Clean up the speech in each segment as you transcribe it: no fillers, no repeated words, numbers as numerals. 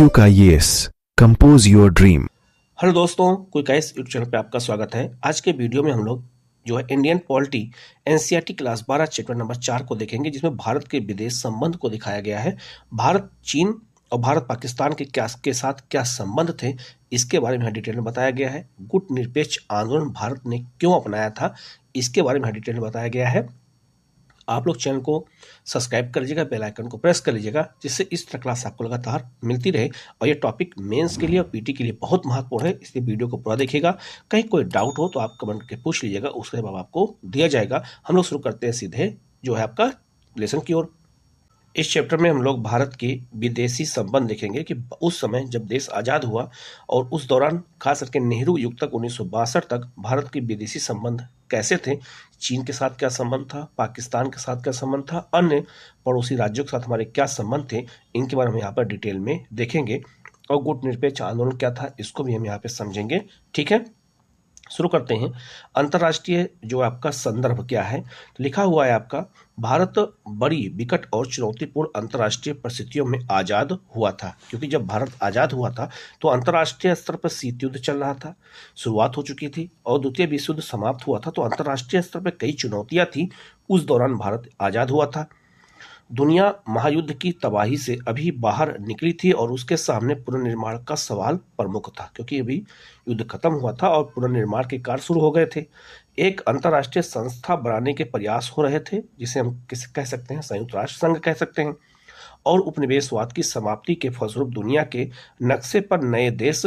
IQ का yes compose your dream. Hello दोस्तों, quick ice YouTube channel पे आपका स्वागत है। आज के वीडियो में हम लोग जो है Indian polity NCERT class 12 chapter number 4 को देखेंगे, जिसमें भारत के विदेश संबंध को दिखाया गया है। भारत चीन और भारत पाकिस्तान के साथ क्या संबंध थे, इसके बारे में डिटेल में बताया गया है। गुट निरपेक्ष आंदोलन भारत ने क्यों अपनाया था, इसके बारे में डिटेल में बताया गया है। आप लोग चैनल को सब्सक्राइब कर लीजिएगा, बेल आइकन को प्रेस कर लीजिएगा, जिससे इस तरह क्लास आपको लगातार मिलती रहे। और ये टॉपिक मेंस के लिए और पीटी के लिए बहुत महत्वपूर्ण है, इसलिए वीडियो को पूरा देखिएगा। कहीं कोई डाउट हो तो आप कमेंट करके पूछ लीजिएगा, उसके जवाब आपको दिया जाएगा। हम लोग शुरू करते हैं सीधे जो है आपका लेसन की ओर। इस चैप्टर में हम लोग भारत के विदेशी संबंध देखेंगे कि उस समय जब देश आज़ाद हुआ और उस दौरान खास करके नेहरू युग तक 1962 तक भारत के विदेशी संबंध कैसे थे। चीन के साथ क्या संबंध था, पाकिस्तान के साथ क्या संबंध था, अन्य पड़ोसी राज्यों के साथ हमारे क्या संबंध थे, इनके बारे में यहाँ पर डिटेल में देखेंगे। और गुट निरपेक्ष आंदोलन क्या था, इसको भी हम यहाँ पे समझेंगे। ठीक है, शुरू करते हैं। अंतर्राष्ट्रीय जो आपका संदर्भ क्या है, तो लिखा हुआ है आपका, भारत बड़ी विकट और चुनौतीपूर्ण अंतर्राष्ट्रीय परिस्थितियों में आज़ाद हुआ था। क्योंकि जब भारत आज़ाद हुआ था तो अंतर्राष्ट्रीय स्तर पर शीत युद्ध चल रहा था, शुरुआत हो चुकी थी, और द्वितीय विश्व युद्ध समाप्त हुआ था। तो अंतर्राष्ट्रीय स्तर पर कई चुनौतियां थी उस दौरान भारत आज़ाद हुआ था। दुनिया महायुद्ध की तबाही से अभी बाहर निकली थी और उसके सामने पुनर्निर्माण का सवाल प्रमुख था, क्योंकि अभी युद्ध खत्म हुआ था और पुनर्निर्माण के कार्य शुरू हो गए थे। एक अंतर्राष्ट्रीय संस्था बनाने के प्रयास हो रहे थे, जिसे हम किसे कह सकते हैं, संयुक्त राष्ट्र संघ कह सकते हैं। और उपनिवेशवाद की समाप्ति के फलस्वरूप दुनिया के नक्शे पर नए देश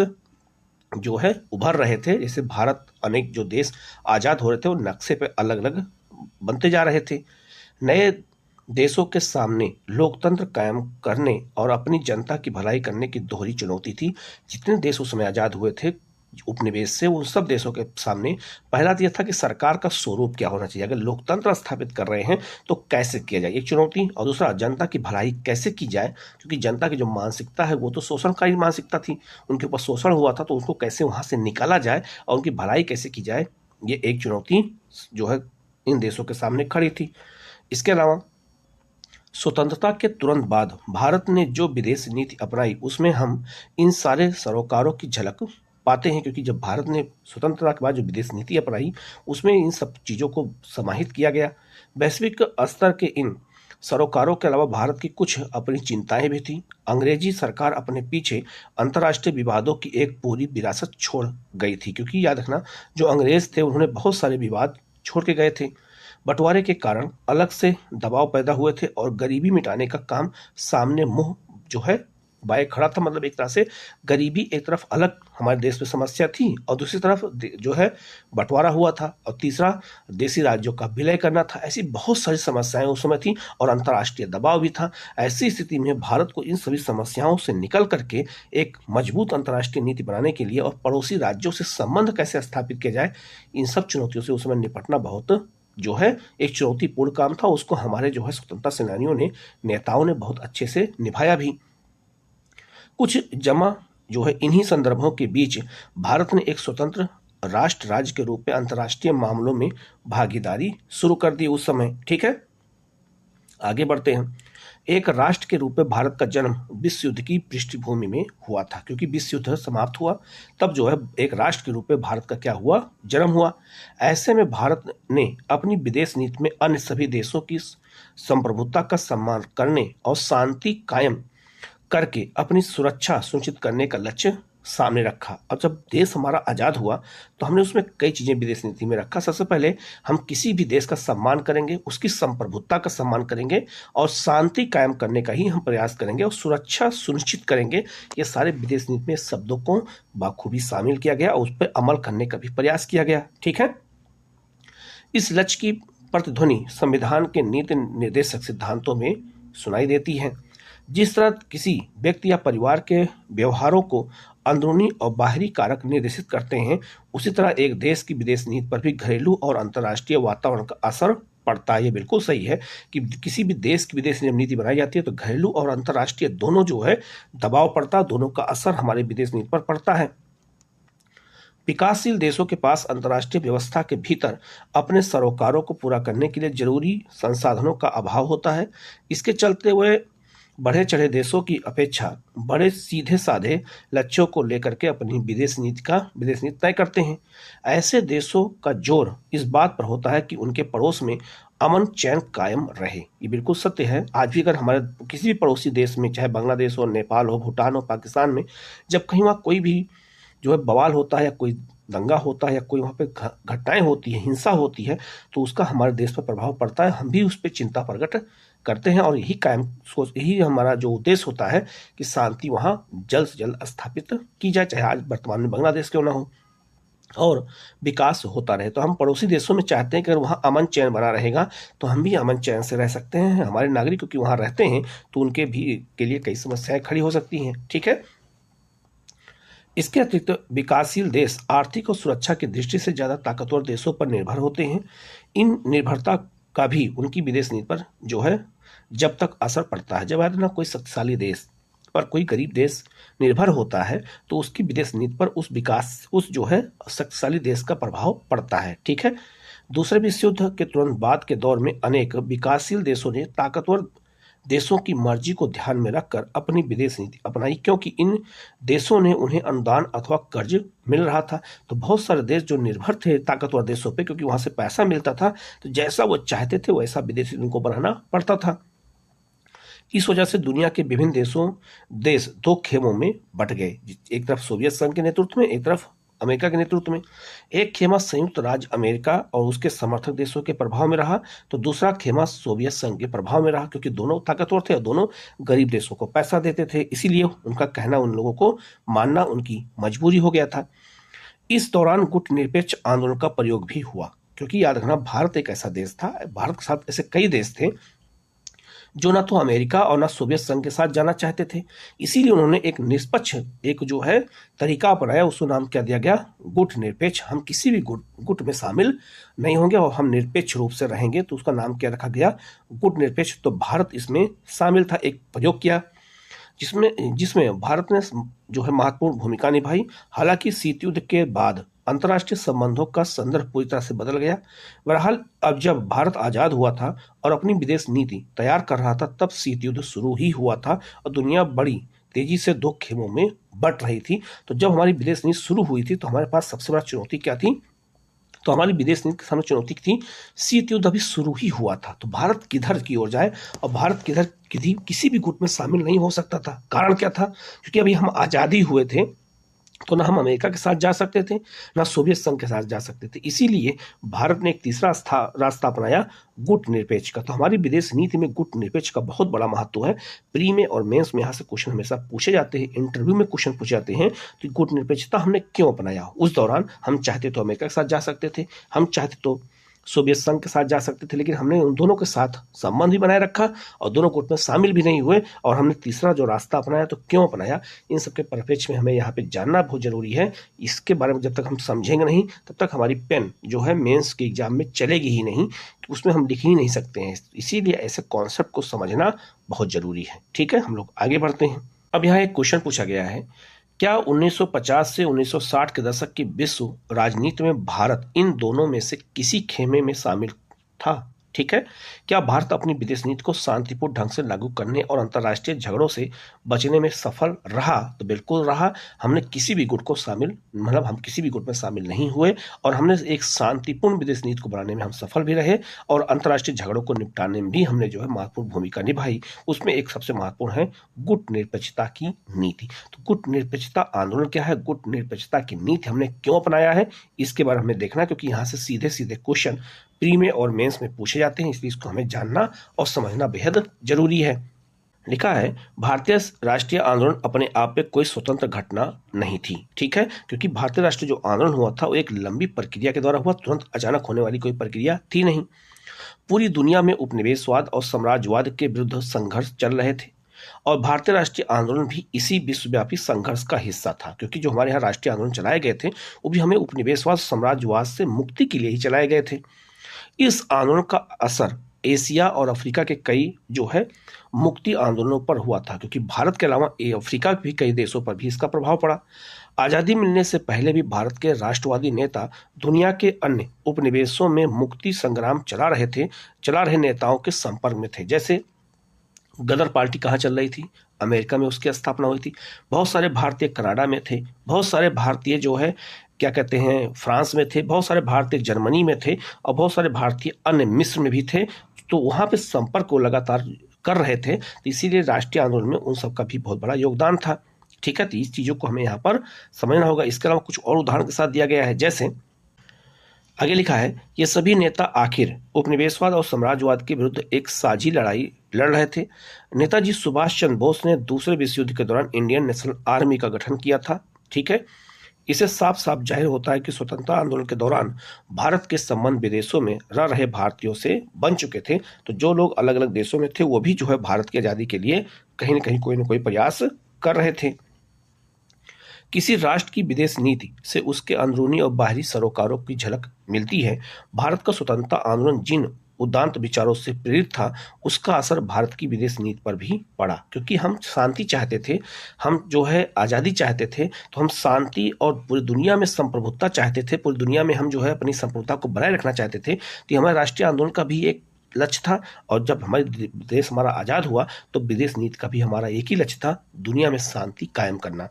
जो है उभर रहे थे। जैसे भारत, अनेक जो देश आज़ाद हो रहे थे वो नक्शे पे अलग अलग बनते जा रहे थे। नए देशों के सामने लोकतंत्र कायम करने और अपनी जनता की भलाई करने की दोहरी चुनौती थी। जितने देश उस समय आज़ाद हुए थे उपनिवेश से, उन सब देशों के सामने पहला तो यह था कि सरकार का स्वरूप क्या होना चाहिए। अगर लोकतंत्र स्थापित कर रहे हैं तो कैसे किया जाए, एक चुनौती। और दूसरा, जनता की भलाई कैसे की जाए, क्योंकि जनता की जो मानसिकता है वो तो शोषणकारी मानसिकता थी, उनके ऊपर शोषण हुआ था, तो उसको कैसे वहाँ से निकाला जाए और उनकी भलाई कैसे की जाए, ये एक चुनौती जो है इन देशों के सामने खड़ी थी। इसके अलावा स्वतंत्रता के तुरंत बाद भारत ने जो विदेश नीति अपनाई, उसमें हम इन सारे सरोकारों की झलक पाते हैं। क्योंकि जब भारत ने स्वतंत्रता के बाद जो विदेश नीति अपनाई, उसमें इन सब चीज़ों को समाहित किया गया। वैश्विक स्तर के इन सरोकारों के अलावा भारत की कुछ अपनी चिंताएं भी थी। अंग्रेजी सरकार अपने पीछे अंतर्राष्ट्रीय विवादों की एक पूरी विरासत छोड़ गई थी। क्योंकि याद रखना, जो अंग्रेज थे उन्होंने बहुत सारे विवाद छोड़ के गए थे। बंटवारे के कारण अलग से दबाव पैदा हुए थे और गरीबी मिटाने का काम सामने मुंह जो है बाय खड़ा था। मतलब एक तरह से गरीबी एक तरफ अलग हमारे देश में समस्या थी और दूसरी तरफ जो है बंटवारा हुआ था, और तीसरा देशी राज्यों का विलय करना था। ऐसी बहुत सारी समस्याएं उस समय थी और अंतर्राष्ट्रीय दबाव भी था। ऐसी स्थिति में भारत को इन सभी समस्याओं से निकल करके एक मजबूत अंतर्राष्ट्रीय नीति बनाने के लिए और पड़ोसी राज्यों से संबंध कैसे स्थापित किया जाए, इन सब चुनौतियों से उस समय निपटना बहुत जो है एक चुनौतीपूर्ण काम था। उसको हमारे जो है स्वतंत्रता सेनानियों ने, नेताओं ने बहुत अच्छे से निभाया भी। कुछ जमा जो है इन्हीं संदर्भों के बीच भारत ने एक स्वतंत्र राष्ट्र राज्य के रूप में अंतर्राष्ट्रीय मामलों में भागीदारी शुरू कर दी उस समय। ठीक है, आगे बढ़ते हैं। एक राष्ट्र के रूप में भारत का जन्म विश्व युद्ध की पृष्ठभूमि में हुआ था। क्योंकि विश्व युद्ध समाप्त हुआ, तब जो है एक राष्ट्र के रूप में भारत का क्या हुआ, जन्म हुआ। ऐसे में भारत ने अपनी विदेश नीति में अन्य सभी देशों की संप्रभुता का सम्मान करने और शांति कायम करके अपनी सुरक्षा सुनिश्चित करने का लक्ष्य सामने रखा। अब जब देश हमारा आज़ाद हुआ तो हमने उसमें कई चीज़ें विदेश नीति में रखा। सबसे पहले हम किसी भी देश का सम्मान करेंगे, उसकी संप्रभुता का सम्मान करेंगे और शांति कायम करने का ही हम प्रयास करेंगे और सुरक्षा सुनिश्चित करेंगे। ये सारे विदेश नीति में शब्दों को बाखूबी शामिल किया गया और उस पर अमल करने का भी प्रयास किया गया। ठीक है, इस लक्ष्य की प्रतिध्वनि संविधान के नीति निर्देशक सिद्धांतों में सुनाई देती है। जिस तरह किसी व्यक्ति या परिवार के व्यवहारों को अंदरूनी और बाहरी कारक निर्देशित करते हैं, उसी तरह एक देश की विदेश नीति पर भी घरेलू और अंतर्राष्ट्रीय वातावरण का असर पड़ता है। ये बिल्कुल सही है कि किसी भी देश की विदेश नीति बनाई जाती है तो घरेलू और अंतर्राष्ट्रीय दोनों जो है दबाव पड़ता है, दोनों का असर हमारे विदेश नीति पर पड़ता है। विकासशील देशों के पास अंतर्राष्ट्रीय व्यवस्था के भीतर अपने सरोकारों को पूरा करने के लिए जरूरी संसाधनों का अभाव होता है। इसके चलते हुए बढ़े चढ़े देशों की अपेक्षा बड़े सीधे साधे लक्ष्यों को लेकर के अपनी विदेश नीति तय करते हैं। ऐसे देशों का जोर इस बात पर होता है कि उनके पड़ोस में अमन चैन कायम रहे। ये बिल्कुल सत्य है। आज भी अगर हमारे किसी भी पड़ोसी देश में, चाहे बांग्लादेश हो, नेपाल हो, भूटान हो, पाकिस्तान में, जब कहीं वहाँ कोई भी जो है बवाल होता है या कोई दंगा होता है या कोई वहाँ पे घटनाएं होती है, हिंसा होती है, तो उसका हमारे देश पर प्रभाव पड़ता है। हम भी उस पर चिंता प्रकट करते हैं और यही हमारा जो उद्देश्य होता है कि शांति वहाँ जल्द से जल्द स्थापित की जाए, चाहे आज वर्तमान में बांग्लादेश क्यों ना हो, और विकास होता रहे। तो हम पड़ोसी देशों में चाहते हैं कि अगर वहाँ अमन चैन बना रहेगा तो हम भी अमन चैन से रह सकते हैं। हमारे नागरिक क्योंकि वहाँ रहते हैं तो उनके भी के लिए कई समस्याएं खड़ी हो सकती हैं। ठीक है। इसके अतिरिक्त विकासशील देश आर्थिक और सुरक्षा की दृष्टि से ज्यादा ताकतवर देशों पर निर्भर होते हैं। इन निर्भरता का भी उनकी विदेश नीति पर जो है जब तक असर पड़ता है, जब ना कोई शक्तिशाली देश पर कोई गरीब देश निर्भर होता है तो उसकी विदेश नीति पर उस जो है शक्तिशाली देश का प्रभाव पड़ता है। ठीक है। दूसरे विश्व युद्ध के तुरंत बाद के दौर में अनेक विकासशील देशों ने ताकतवर देशों की मर्जी को ध्यान में रखकर अपनी विदेश नीति अपनाई, क्योंकि इन देशों ने उन्हें अनुदान अथवा कर्ज मिल रहा था। तो बहुत सारे देश जो निर्भर थे ताकतवर देशों पे, क्योंकि वहां से पैसा मिलता था, तो जैसा वो चाहते थे वैसा विदेशी उनको बनाना पड़ता था। इस वजह से दुनिया के विभिन्न देश दो खेमों में बट गए, एक तरफ सोवियत संघ के नेतृत्व में, एक तरफ अमेरिका के नेतृत्व में। एक खेमा संयुक्त राज्य अमेरिका और उसके समर्थक देशों के प्रभाव में रहा, तो दूसरा खेमा सोवियत संघ के प्रभाव में रहा, क्योंकि दोनों ताकतवर थे और दोनों गरीब देशों को पैसा देते थे। इसीलिए उनका कहना उन लोगों को मानना उनकी मजबूरी हो गया था। इस दौरान गुट निरपेक्ष आंदोलन का प्रयोग भी हुआ, क्योंकि याद रखना भारत एक ऐसा देश था, भारत के साथ ऐसे कई देश थे जो ना तो अमेरिका और ना सोवियत संघ के साथ जाना चाहते थे। इसीलिए उन्होंने एक निष्पक्ष एक जो है तरीका अपनाया, उसको नाम क्या दिया गया, गुट निरपेक्ष। हम किसी भी गुट में शामिल नहीं होंगे और हम निरपेक्ष रूप से रहेंगे, तो उसका नाम क्या रखा गया, गुट निरपेक्ष। तो भारत इसमें शामिल था, एक प्रयोग किया जिसमें जिसमें भारत ने जो है महत्वपूर्ण भूमिका निभाई। हालांकि शीत युद्ध के बाद अंतर्राष्ट्रीय संबंधों का संदर्भ पूरी तरह से बदल गया। बहरहाल अब जब भारत आजाद हुआ था और अपनी विदेश नीति तैयार कर रहा था, तब शीत युद्ध शुरू ही हुआ था और दुनिया बड़ी तेजी से दो खेमों में बट रही थी। तो जब हमारी विदेश नीति शुरू हुई थी तो हमारे पास सबसे बड़ा चुनौती क्या थी, तो हमारी विदेश नीति के सामने चुनौती थी शीत युद्ध अभी शुरू ही हुआ था, तो भारत किधर की ओर जाए, और भारत किधर किसी भी गुट में शामिल नहीं हो सकता था। कारण क्या था, क्योंकि अभी हम आजादी हुए थे, तो ना हम अमेरिका के साथ जा सकते थे ना सोवियत संघ के साथ जा सकते थे। इसीलिए भारत ने एक तीसरा रास्ता अपनाया, गुट निरपेक्ष का। तो हमारी विदेश नीति में गुट निरपेक्ष का बहुत बड़ा महत्व है। प्री में और मेंस में यहाँ से क्वेश्चन हमेशा पूछे जाते हैं, इंटरव्यू में क्वेश्चन पूछे जाते हैं। तो गुट निरपेक्षता हमने क्यों अपनाया, उस दौरान हम चाहते तो अमेरिका के साथ जा सकते थे, हम चाहते तो सोवियत संघ के साथ जा सकते थे, लेकिन हमने उन दोनों के साथ संबंध भी बनाए रखा और दोनों गुट में शामिल भी नहीं हुए, और हमने तीसरा जो रास्ता अपनाया। तो क्यों अपनाया, इन सबके परिप्रेक्ष्य में हमें यहाँ पे जानना बहुत जरूरी है। इसके बारे में जब तक हम समझेंगे नहीं तब तक हमारी पेन जो है मेंस के एग्जाम में चलेगी ही नहीं, तो उसमें हम लिख ही नहीं सकते हैं। इसीलिए ऐसे कॉन्सेप्ट को समझना बहुत जरूरी है। ठीक है, हम लोग आगे बढ़ते हैं। अब यहाँ एक क्वेश्चन पूछा गया है, क्या 1950 से 1960 के दशक की विश्व राजनीति में भारत इन दोनों में से किसी खेमे में शामिल था। ठीक है, क्या भारत अपनी विदेश नीति को शांतिपूर्ण ढंग से लागू करने और अंतर्राष्ट्रीय झगड़ों से बचने में सफल रहा, तो बिल्कुल रहा। हमने किसी भी गुट को हम किसी भी गुट में शामिल नहीं हुए और हमने एक शांतिपूर्ण विदेश नीति को बनाने में हम सफल भी रहे और अंतर्राष्ट्रीय झगड़ों को निपटाने में भी हमने जो है महत्वपूर्ण भूमिका निभाई। उसमें एक सबसे महत्वपूर्ण है गुट निरपेक्षता की नीति। तो गुट निरपेक्षता आंदोलन क्या है, गुट निरपेक्षता की नीति हमने क्यों अपनाया है, इसके बारे में हमें देखना, क्योंकि यहाँ से सीधे सीधे क्वेश्चन प्री में और मेंस में पूछे जाते हैं, इसलिए इसको हमें जानना और समझना बेहद जरूरी है। लिखा है, भारतीय राष्ट्रीय आंदोलन अपने आप में कोई स्वतंत्र घटना नहीं थी। ठीक है, क्योंकि भारतीय राष्ट्रीय जो आंदोलन हुआ था वो एक लंबी प्रक्रिया के द्वारा हुआ, तुरंत अचानक होने वाली कोई प्रक्रिया थी नहीं। पूरी दुनिया में उपनिवेशवाद और साम्राज्यवाद के विरुद्ध संघर्ष चल रहे थे और भारतीय राष्ट्रीय आंदोलन भी इसी विश्वव्यापी संघर्ष का हिस्सा था, क्योंकि जो हमारे यहाँ राष्ट्रीय आंदोलन चलाए गए थे वो भी हमें उपनिवेशवाद साम्राज्यवाद से मुक्ति के लिए ही चलाए गए थे। इस आंदोलन का असर एशिया और अफ्रीका के कई जो है मुक्ति आंदोलनों पर हुआ था, क्योंकि भारत के अलावा अफ्रीका के भी कई देशों पर भी इसका प्रभाव पड़ा। आजादी मिलने से पहले भी भारत के राष्ट्रवादी नेता दुनिया के अन्य उपनिवेशों में मुक्ति संग्राम चला रहे नेताओं के संपर्क में थे, जैसे गदर पार्टी कहाँ चल रही थी? अमेरिका में उसकी स्थापना हुई थी। बहुत सारे भारतीय कनाडा में थे, बहुत सारे भारतीय जो है क्या कहते हैं फ्रांस में थे, बहुत सारे भारतीय जर्मनी में थे और बहुत सारे भारतीय अन्य मिस्र में भी थे। तो वहाँ पे संपर्क को लगातार कर रहे थे, तो इसीलिए राष्ट्रीय आंदोलन में उन सबका भी बहुत बड़ा योगदान था। ठीक है, तो इस चीज़ों को हमें यहाँ पर समझना होगा। इसके अलावा कुछ और उदाहरण के साथ दिया गया है, जैसे आगे लिखा है, ये सभी नेता आखिर उपनिवेशवाद और साम्राज्यवाद के विरुद्ध एक साझी लड़ाई लड़ रहे थे। नेताजी सुभाष चंद्र बोस ने दूसरे विश्व युद्ध के दौरान इंडियन नेशनल आर्मी का गठन किया था। ठीक है, इससे साफ साफ जाहिर होता है कि स्वतंत्रता आंदोलन के दौरान भारत के संबंध विदेशों में रह रहे भारतीयों से बन चुके थे। तो जो लोग अलग अलग देशों में थे वो भी जो है भारत की आज़ादी के लिए कहीं ना कोई प्रयास कर रहे थे। किसी राष्ट्र की विदेश नीति से उसके अंदरूनी और बाहरी सरोकारों की झलक मिलती है। भारत का स्वतंत्रता आंदोलन जिन उदात्त विचारों से प्रेरित था, उसका असर भारत की विदेश नीति पर भी पड़ा, क्योंकि हम शांति चाहते थे, हम जो है आज़ादी चाहते थे। तो हम शांति और पूरी दुनिया में संप्रभुता चाहते थे, पूरी दुनिया में हम जो है अपनी संप्रभुता को बनाए रखना चाहते थे। तो हमारे राष्ट्रीय आंदोलन का भी एक लक्ष्य था। और जब हमारे देश हमारा आज़ाद हुआ तो विदेश नीति का भी हमारा एक ही लक्ष्य था, दुनिया में शांति कायम करना।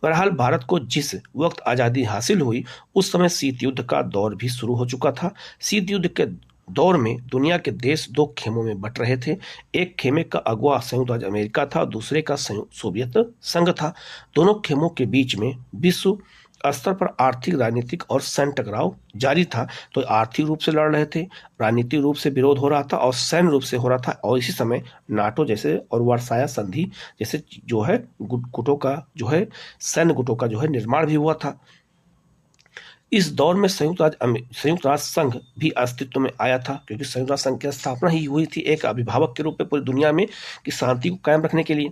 बहरहाल भारत को जिस वक्त आज़ादी हासिल हुई उस समय शीत युद्ध का दौर भी शुरू हो चुका था। शीत युद्ध के दौर में दुनिया के देश दो खेमों में बंट रहे थे। एक खेमे का अगुवा संयुक्त राज्य अमेरिका था, दूसरे का सोवियत संघ था। दोनों खेमों के बीच में विश्व स्तर पर आर्थिक, राजनीतिक और सैन्य टकराव जारी था। तो आर्थिक रूप से लड़ रहे थे, राजनीतिक रूप से विरोध हो रहा था और सैन्य रूप से हो रहा था। और इसी समय नाटो जैसे और वर्साया संधि जैसे जो है गुटों का जो है सैन्य गुटों का जो है निर्माण भी हुआ था। इस दौर में संयुक्त राष्ट्र संघ भी अस्तित्व में आया था, क्योंकि संयुक्त राष्ट्र संघ की स्थापना ही हुई थी एक अभिभावक के रूप में पूरी दुनिया में कि शांति को कायम रखने के लिए।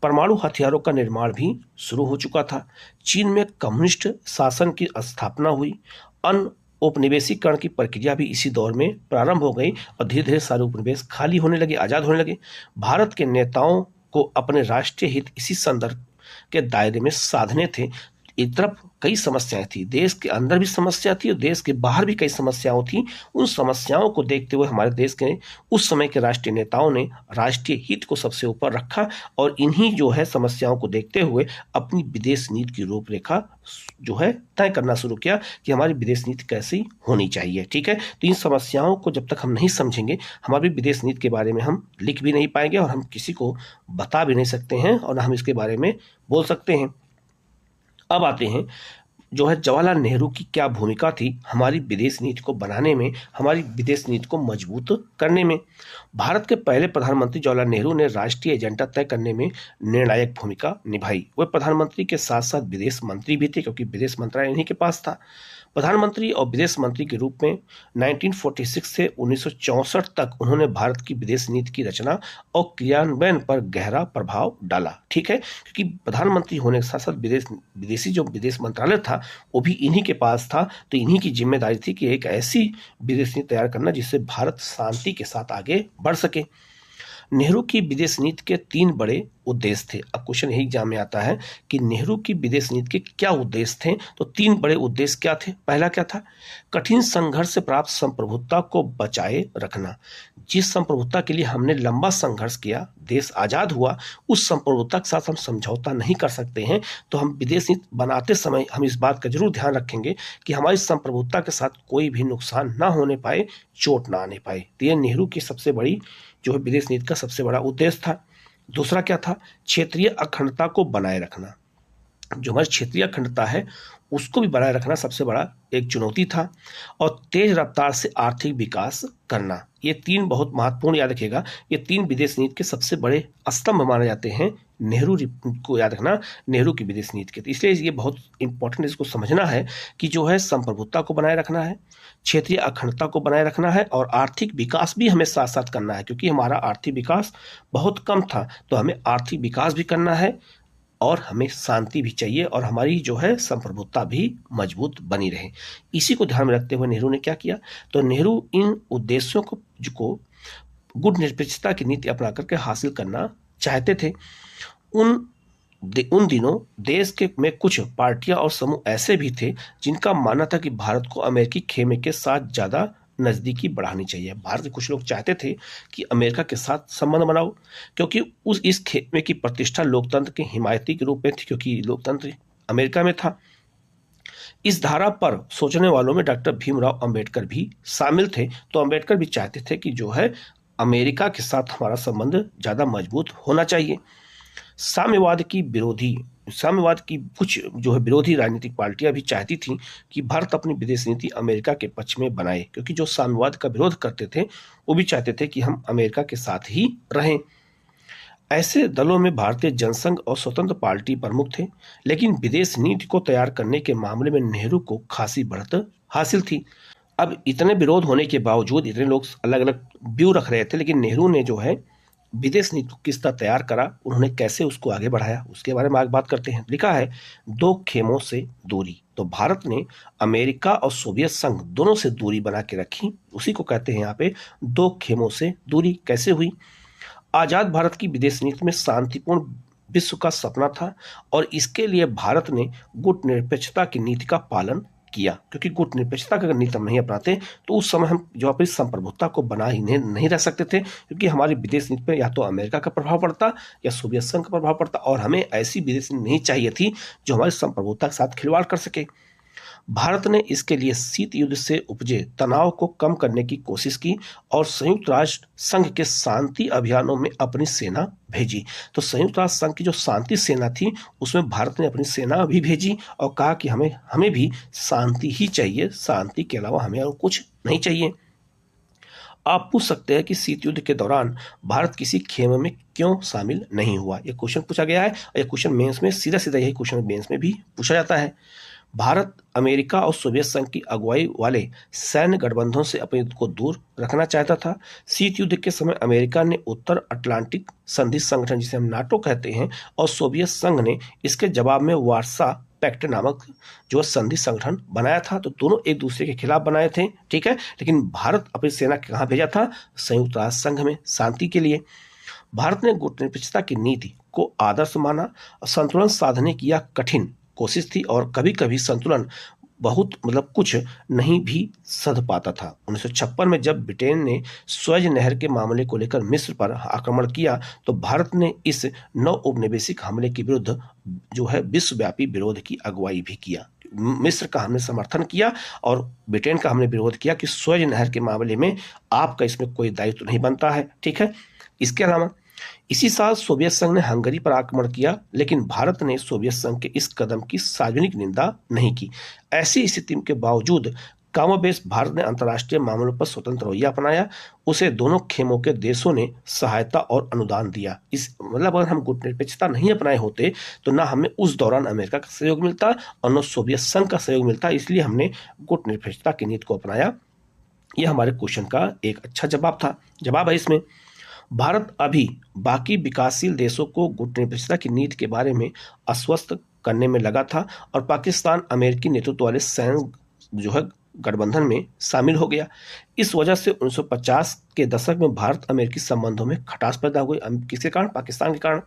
परमाणु हथियारों का निर्माण भी शुरू हो चुका था। चीन में कम्युनिस्ट शासन की स्थापना हुई। अन्य उपनिवेशीकरण की प्रक्रिया भी इसी दौर में प्रारंभ हो गई और धीरे धीरे सारे उपनिवेश खाली होने लगे, आजाद होने लगे। भारत के नेताओं को अपने राष्ट्रीय हित इसी संदर्भ के दायरे में साधने थे। एक तरफ कई समस्याएं थी, देश के अंदर भी समस्या थी और देश के बाहर भी कई समस्याएं थी। उन समस्याओं को देखते हुए हमारे देश के उस समय के राष्ट्रीय नेताओं ने राष्ट्रीय हित को सबसे ऊपर रखा और इन्हीं जो है समस्याओं को देखते हुए अपनी विदेश नीति की रूपरेखा जो है तय करना शुरू किया कि हमारी विदेश नीति कैसी होनी चाहिए। ठीक है, तो इन समस्याओं को जब तक हम नहीं समझेंगे हमारी विदेश नीति के बारे में हम लिख भी नहीं पाएंगे और हम किसी को बता भी नहीं सकते हैं और हम इसके बारे में बोल सकते हैं। अब आते हैं जो है जवाहरलाल नेहरू की क्या भूमिका थी हमारी विदेश नीति को बनाने में, हमारी विदेश नीति को मजबूत करने में। भारत के पहले प्रधानमंत्री जवाहरलाल नेहरू ने राष्ट्रीय एजेंडा तय करने में निर्णायक भूमिका निभाई। वे प्रधानमंत्री के साथ साथ विदेश मंत्री भी थे, क्योंकि विदेश मंत्रालय इन्हीं के पास था। प्रधानमंत्री और विदेश मंत्री के रूप में 1946 से 1964 तक उन्होंने भारत की विदेश नीति की रचना और क्रियान्वयन पर गहरा प्रभाव डाला। ठीक है, क्योंकि प्रधानमंत्री होने के साथ साथ विदेशी जो विदेश मंत्रालय था वो भी इन्हीं के पास था। तो इन्हीं की जिम्मेदारी थी कि एक ऐसी विदेश नीति तैयार करना जिससे भारत शांति के साथ आगे बढ़ सके। नेहरू की विदेश नीति के तीन बड़े उद्देश्य थे। अब क्वेश्चन यही एग्जाम में आता है कि नेहरू की विदेश नीति के क्या उद्देश्य थे। तो तीन बड़े उद्देश्य क्या थे। पहला क्या था, कठिन संघर्ष से प्राप्त संप्रभुता को बचाए रखना। जिस संप्रभुता के लिए हमने लंबा संघर्ष किया, देश आजाद हुआ, उस संप्रभुता के साथ हम समझौता नहीं कर सकते हैं। तो हम विदेश नीति बनाते समय हम इस बात का जरूर ध्यान रखेंगे कि हमारी संप्रभुता के साथ कोई भी नुकसान ना होने पाए, चोट ना आने पाए। तो ये नेहरू की सबसे बड़ी जो है विदेश नीति का सबसे बड़ा उद्देश्य था। दूसरा क्या था, क्षेत्रीय अखंडता को बनाए रखना। जो हमारी क्षेत्रीय अखंडता है उसको भी बनाए रखना सबसे बड़ा एक चुनौती था। और तेज रफ्तार से आर्थिक विकास करना। ये तीन बहुत महत्वपूर्ण, याद रखिएगा, ये तीन विदेश नीति के सबसे बड़े स्तंभ माने जाते हैं। नेहरू को याद रखना, नेहरू की विदेश नीति के। तो इसलिए ये बहुत इंपॉर्टेंट, इसको समझना है कि जो है संप्रभुता को बनाए रखना है, क्षेत्रीय अखंडता को बनाए रखना है और आर्थिक विकास भी हमें साथ साथ करना है, क्योंकि हमारा आर्थिक विकास बहुत कम था। तो हमें आर्थिक विकास भी करना है और हमें शांति भी चाहिए और हमारी जो है संप्रभुता भी मजबूत बनी रहे। इसी को ध्यान में रखते हुए नेहरू ने क्या किया, तो नेहरू इन उद्देश्यों को गुट निरपेक्षता की नीति अपना करके हासिल करना चाहते थे। उन दिनों देश में कुछ पार्टियां और समूह ऐसे भी थे जिनका मानना था कि भारत को अमेरिकी खेमे के साथ ज़्यादा नज़दीकी बढ़ानी चाहिए। भारत के कुछ लोग चाहते थे कि अमेरिका के साथ संबंध बनाओ, क्योंकि इस खेमे की प्रतिष्ठा लोकतंत्र के हिमायती के रूप में थी, क्योंकि लोकतंत्र अमेरिका में था। इस धारा पर सोचने वालों में डॉक्टर भीमराव अंबेडकर भी शामिल थे। तो अंबेडकर भी चाहते थे कि जो है अमेरिका के साथ हमारा संबंध ज़्यादा मजबूत होना चाहिए। साम्यवाद की कुछ जो है विरोधी राजनीतिक पार्टियां भी चाहती थीं कि भारत अपनी विदेश नीति अमेरिका के पक्ष में बनाए, क्योंकि जो साम्यवाद का विरोध करते थे वो भी चाहते थे कि हम अमेरिका के साथ ही रहें। ऐसे दलों में भारतीय जनसंघ और स्वतंत्र पार्टी प्रमुख थे, लेकिन विदेश नीति को तैयार करने के मामले में नेहरू को खासी बढ़त हासिल थी। अब इतने विरोध होने के बावजूद इतने लोग अलग अलग व्यू रख रहे थे, लेकिन नेहरू ने जो है विदेश नीति को किस तरह तैयार करा, उन्होंने कैसे उसको आगे बढ़ाया, उसके बारे में आज बात करते हैं। लिखा है दो खेमों से दूरी। तो भारत ने अमेरिका और सोवियत संघ दोनों से दूरी बना के रखी, उसी को कहते हैं यहाँ पे दो खेमों से दूरी। कैसे हुई? आजाद भारत की विदेश नीति में शांतिपूर्ण विश्व का सपना था, और इसके लिए भारत ने गुट निरपेक्षता की नीति का पालन किया, क्योंकि गुट निरपेक्षता का अगर नीति हम नहीं अपनाते तो उस समय हम जो अपनी संप्रभुता को बना ही नहीं रह सकते थे, क्योंकि हमारी विदेश नीति पर या तो अमेरिका का प्रभाव पड़ता या सोवियत संघ का प्रभाव पड़ता, और हमें ऐसी विदेश नीति नहीं चाहिए थी जो हमारी संप्रभुता के साथ खिलवाड़ कर सके। भारत ने इसके लिए शीत युद्ध से उपजे तनाव को कम करने की कोशिश की और संयुक्त राष्ट्र संघ के शांति अभियानों में अपनी सेना भेजी। तो संयुक्त राष्ट्र संघ की जो शांति सेना थी उसमें भारत ने अपनी सेना भी भेजी और कहा कि हमें भी शांति ही चाहिए, शांति के अलावा हमें और कुछ नहीं चाहिए। आप पूछ सकते हैं कि शीत युद्ध के दौरान भारत किसी खेमे में क्यों शामिल नहीं हुआ। यह क्वेश्चन पूछा गया है, और यह क्वेश्चन मेंस में सीधा यही क्वेश्चन मेंस में भी पूछा जाता है। भारत अमेरिका और सोवियत संघ की अगुवाई वाले सैन्य गठबंधन से अपने युद्ध को दूर रखना चाहता था। शीत युद्ध के समय अमेरिका ने उत्तर अटलांटिक संधि संगठन, जिसे हम नाटो कहते हैं, और सोवियत संघ ने इसके जवाब में वार्सा पैक्ट नामक जो संधि संगठन बनाया था। तो दोनों एक दूसरे के खिलाफ बनाए थे, ठीक है। लेकिन भारत अपनी सेना कहाँ भेजा था? संयुक्त राष्ट्र संघ में, शांति के लिए। भारत ने गुट निरपेक्षता की नीति को आदर्श माना और संतुलन साधने की यह कठिन कोशिश थी, और कभी कभी संतुलन बहुत कुछ नहीं भी सध पाता था। 1956 में जब ब्रिटेन ने स्वेज नहर के मामले को लेकर मिस्र पर आक्रमण किया तो भारत ने इस नौ औपनिवेशिक हमले के विरुद्ध जो है विश्वव्यापी विरोध की अगुवाई भी किया। मिस्र का हमने समर्थन किया और ब्रिटेन का हमने विरोध किया कि स्वेज नहर के मामले में आपका इसमें कोई दायित्व नहीं बनता है, ठीक है। इसके अलावा इसी साल सोवियत संघ ने हंगरी पर आक्रमण किया, लेकिन भारत ने सोवियत संघ के इस कदम की सार्वजनिक निंदा नहीं की। ऐसी स्थिति के बावजूद कमोबेश भारत ने अंतर्राष्ट्रीय मामलों पर स्वतंत्र रवैया अपनाया। उसे दोनों खेमों के देशों ने सहायता और अनुदान दिया। इस अगर हम गुट निरपेक्षता नहीं अपनाए होते तो ना हमें उस दौरान अमेरिका का सहयोग मिलता और न सोवियत संघ का सहयोग मिलता, इसलिए हमने गुट निरपेक्षता की नीति को अपनाया। यह हमारे क्वेश्चन का एक अच्छा जवाब है इसमें। भारत अभी बाकी विकासशील देशों को गुट निरपेक्षता की नीति के बारे में आश्वस्त करने में लगा था, और पाकिस्तान अमेरिकी नेतृत्व वाले सैन्य जो है गठबंधन में शामिल हो गया। इस वजह से 1950 के दशक में भारत अमेरिकी संबंधों में खटास पैदा हुई। किसके कारण? पाकिस्तान के कारण।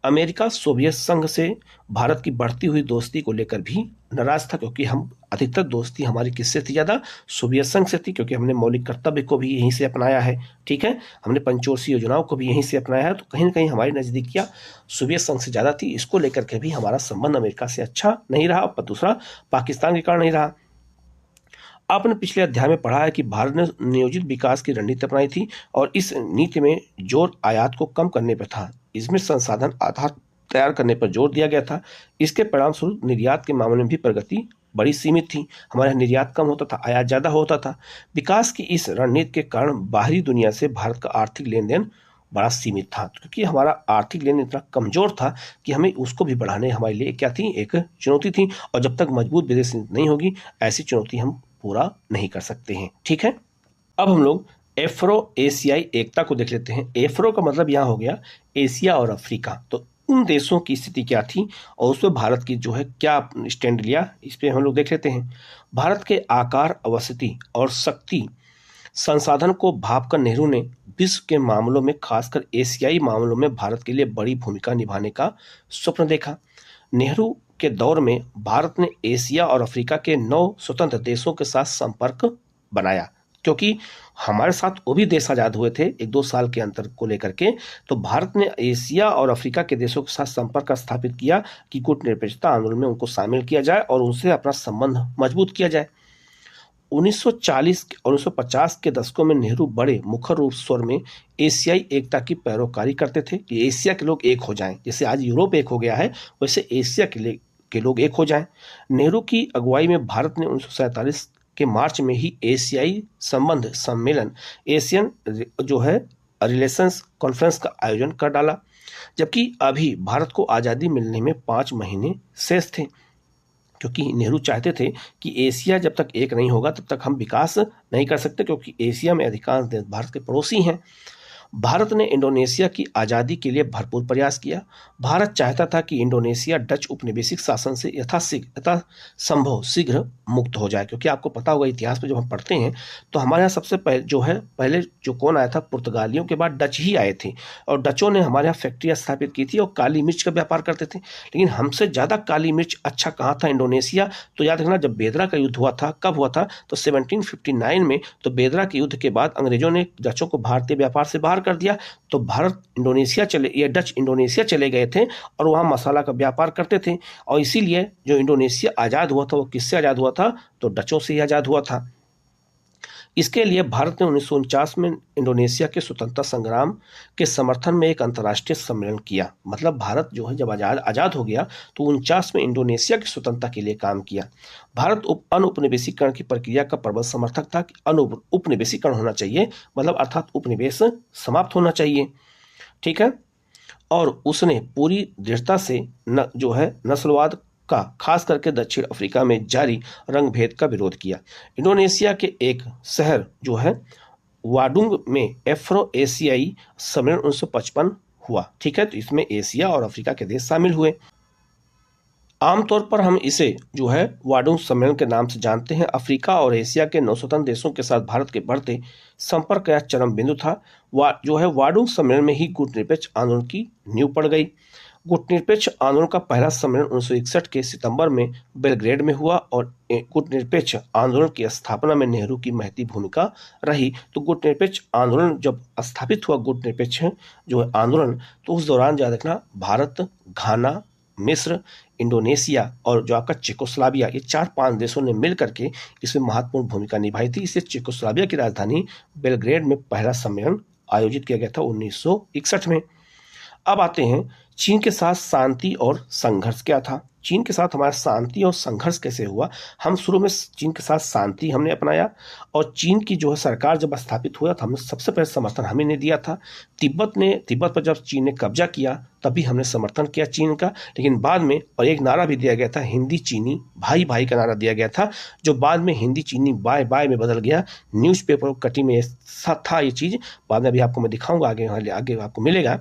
अमेरिका सोवियत संघ से भारत की बढ़ती हुई दोस्ती को लेकर भी नाराज था, क्योंकि हम अधिकतर दोस्ती हमारी किससे थी? ज़्यादा सोवियत संघ से थी, क्योंकि हमने मौलिक कर्तव्य को भी यहीं से अपनाया है, ठीक है। हमने पंचवर्षीय योजनाओं को भी यहीं से अपनाया है, तो कहीं ना कहीं हमारी नज़दीकियाँ सोवियत संघ से ज़्यादा थी। इसको लेकर के भी हमारा संबंध अमेरिका से अच्छा नहीं रहा, और दूसरा पाकिस्तान के कारण नहीं रहा। आपने पिछले अध्याय में पढ़ा है कि भारत ने नियोजित विकास की रणनीति अपनाई थी, और इस नीति में जोर आयात को कम करने पर था। इसमें संसाधन आधार तैयार करने पर जोर दिया गया था। इसके परिणामस्वरूप निर्यात के मामले में भी प्रगति बड़ी सीमित थी। हमारा निर्यात कम होता था, आयात ज़्यादा होता था। विकास की इस रणनीति के कारण बाहरी दुनिया से भारत का आर्थिक लेन देन बड़ा सीमित था, क्योंकि हमारा आर्थिक लेन इतना कमजोर था कि हमें उसको भी बढ़ाने हमारे लिए क्या थी? एक चुनौती थी, और जब तक मजबूत विदेश नीति नहीं होगी ऐसी चुनौती हम पूरा नहीं कर सकते हैं, ठीक है। अब हम लोग एफ्रो एशियाई एकता को देख लेते हैं। एफ्रो का मतलब यहाँ हो गया एशिया और अफ्रीका। तो उन देशों की स्थिति क्या थी और उसमें भारत की जो है क्या स्टैंड लिया, इस पर हम लोग देख लेते हैं। भारत के आकार, अवस्थिति और शक्ति संसाधन को भांपकर नेहरू ने विश्व के मामलों में, खासकर एशियाई मामलों में भारत के लिए बड़ी भूमिका निभाने का स्वप्न देखा। नेहरू के दौर में भारत ने एशिया और अफ्रीका के 9 स्वतंत्र देशों के साथ संपर्क बनाया। क्योंकि हमारे साथ वो भी देश आज़ाद हुए थे 1-2 साल के अंतर को लेकर के। तो भारत ने एशिया और अफ्रीका के देशों के साथ संपर्क स्थापित किया कि कूटनिरपेक्षता आंदोलन में उनको शामिल किया जाए और उनसे अपना संबंध मजबूत किया जाए। 1940 और 1950 के दशकों में नेहरू बड़े मुखर रूप स्वर में एशियाई एकता की पैरोकारी करते थे कि एशिया के लोग एक हो जाएं। जैसे आज यूरोप एक हो गया है, वैसे एशिया के लोग एक हो जाएं। नेहरू की अगुवाई में भारत ने 1947 के मार्च में ही एशियाई संबंध सम्मेलन, एशियन जो है रिलेशंस कॉन्फ्रेंस का आयोजन कर डाला। जबकि अभी भारत को आज़ादी मिलने में 5 महीने शेष थे, क्योंकि नेहरू चाहते थे कि एशिया जब तक एक नहीं होगा तब तक हम विकास नहीं कर सकते, क्योंकि एशिया में अधिकांश देश भारत के पड़ोसी हैं। भारत ने इंडोनेशिया की आज़ादी के लिए भरपूर प्रयास किया। भारत चाहता था कि इंडोनेशिया डच उपनिवेशिक शासन से यथासंभव शीघ्र मुक्त हो जाए, क्योंकि आपको पता होगा इतिहास में जब हम पढ़ते हैं तो हमारे यहाँ सबसे पहले जो कौन आया था, पुर्तगालियों के बाद डच ही आए थे, और डचों ने हमारे यहाँ फैक्ट्रियाँ स्थापित की थी और काली मिर्च का व्यापार करते थे। लेकिन हमसे ज़्यादा काली मिर्च अच्छा कहाँ था, इंडोनेशिया। तो याद रखना, जब बेदरा का युद्ध हुआ था, कब हुआ था, तो 1759 में। तो बेदरा के युद्ध के बाद अंग्रेजों ने डचों को भारतीय व्यापार से बाहर कर दिया। तो भारत इंडोनेशिया ये डच इंडोनेशिया चले गए थे और वहाँ मसाला का व्यापार करते थे। और इसीलिए जो इंडोनेशिया आज़ाद हुआ था वो किससे आज़ाद हुआ था, तो डचों से ही आज़ाद हुआ था। इसके लिए भारत ने 1949 में इंडोनेशिया के स्वतंत्रता संग्राम के समर्थन में एक अंतर्राष्ट्रीय सम्मेलन किया। मतलब भारत जो है जब आज़ाद हो गया तो 49 में इंडोनेशिया की स्वतंत्रता के लिए काम किया। भारत अनुपनिवेशीकरण की प्रक्रिया का प्रबल समर्थक था कि उपनिवेशीकरण होना चाहिए, मतलब अर्थात उपनिवेश समाप्त होना चाहिए। ठीक है। और उसने पूरी दृढ़ता से जो है नस्लवाद का, खास करके दक्षिण अफ्रीका में जारी रंग भेद का विरोध किया। इंडोनेशिया के एक शहर जो है वाडुंग में एफ्रो एशियाई सम्मेलन 1955 हुआ। ठीक है। तो इसमें एशिया और अफ्रीका के देश शामिल हुए। आमतौर पर हम इसे जो है वाडुंग सम्मेलन के नाम से जानते हैं। अफ्रीका और एशिया के नौस्वतंत्र देशों के साथ भारत के बढ़ते संपर्क का चरम बिंदु था। जो है वाडुंग सम्मेलन में ही गुटनिरपेक्ष आंदोलन की नींव पड़ गई। गुटनिरपेक्ष आंदोलन का पहला सम्मेलन 1961 के सितंबर में बेलग्रेड में हुआ और गुटनिरपेक्ष आंदोलन की स्थापना में नेहरू की महती भूमिका रही। तो गुटनिरपेक्ष आंदोलन जब स्थापित हुआ, गुटनिरपेक्ष जो है आंदोलन, तो उस दौरान याद रखना भारत, घाना, मिस्र, इंडोनेशिया और जो आपका चेकोस्लोवाकिया, ये 4-5 देशों ने मिल करके इसमें महत्वपूर्ण भूमिका निभाई थी। इससे चेकोस्लोवाकिया की राजधानी बेलग्रेड में पहला सम्मेलन आयोजित किया गया था 1961 में। अब आते हैं चीन के साथ शांति और संघर्ष क्या था। चीन के साथ हमारा शांति और संघर्ष कैसे हुआ। हम शुरू में चीन के साथ शांति हमने अपनाया, और चीन की जो है सरकार जब स्थापित हुआ तो हमने सबसे पहले समर्थन हमें ने दिया था। तिब्बत पर जब चीन ने कब्जा किया तभी हमने समर्थन किया चीन का। लेकिन बाद में और एक नारा भी दिया गया था, हिंदी चीनी भाई भाई का नारा दिया गया था, जो बाद में हिंदी चीनी बाय बाय में बदल गया। न्यूज़पेपर कटिंग में था ये चीज़, बाद में अभी आपको मैं दिखाऊंगा, आगे आपको मिलेगा।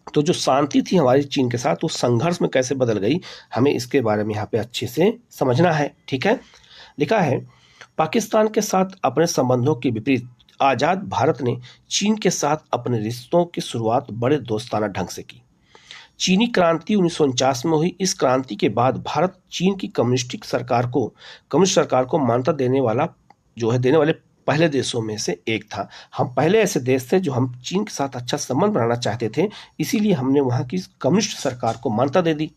तो जो शांति थी हमारी चीन के साथ, वो संघर्ष में कैसे बदल गई, हमें इसके बारे में यहाँ पे अच्छे से समझना है। ठीक है। लिखा है, पाकिस्तान के साथ अपने संबंधों के विपरीत आज़ाद भारत ने चीन के साथ अपने रिश्तों की शुरुआत बड़े दोस्ताना ढंग से की। चीनी क्रांति 1949 में हुई। इस क्रांति के बाद भारत चीन की कम्युनिस्ट सरकार को मान्यता देने वाले पहले देशों में से एक था। हम पहले ऐसे देश थे जो हम चीन के साथ अच्छा संबंध बनाना चाहते थे, इसीलिए हमने वहाँ की कम्युनिस्ट सरकार को मान्यता दे दी।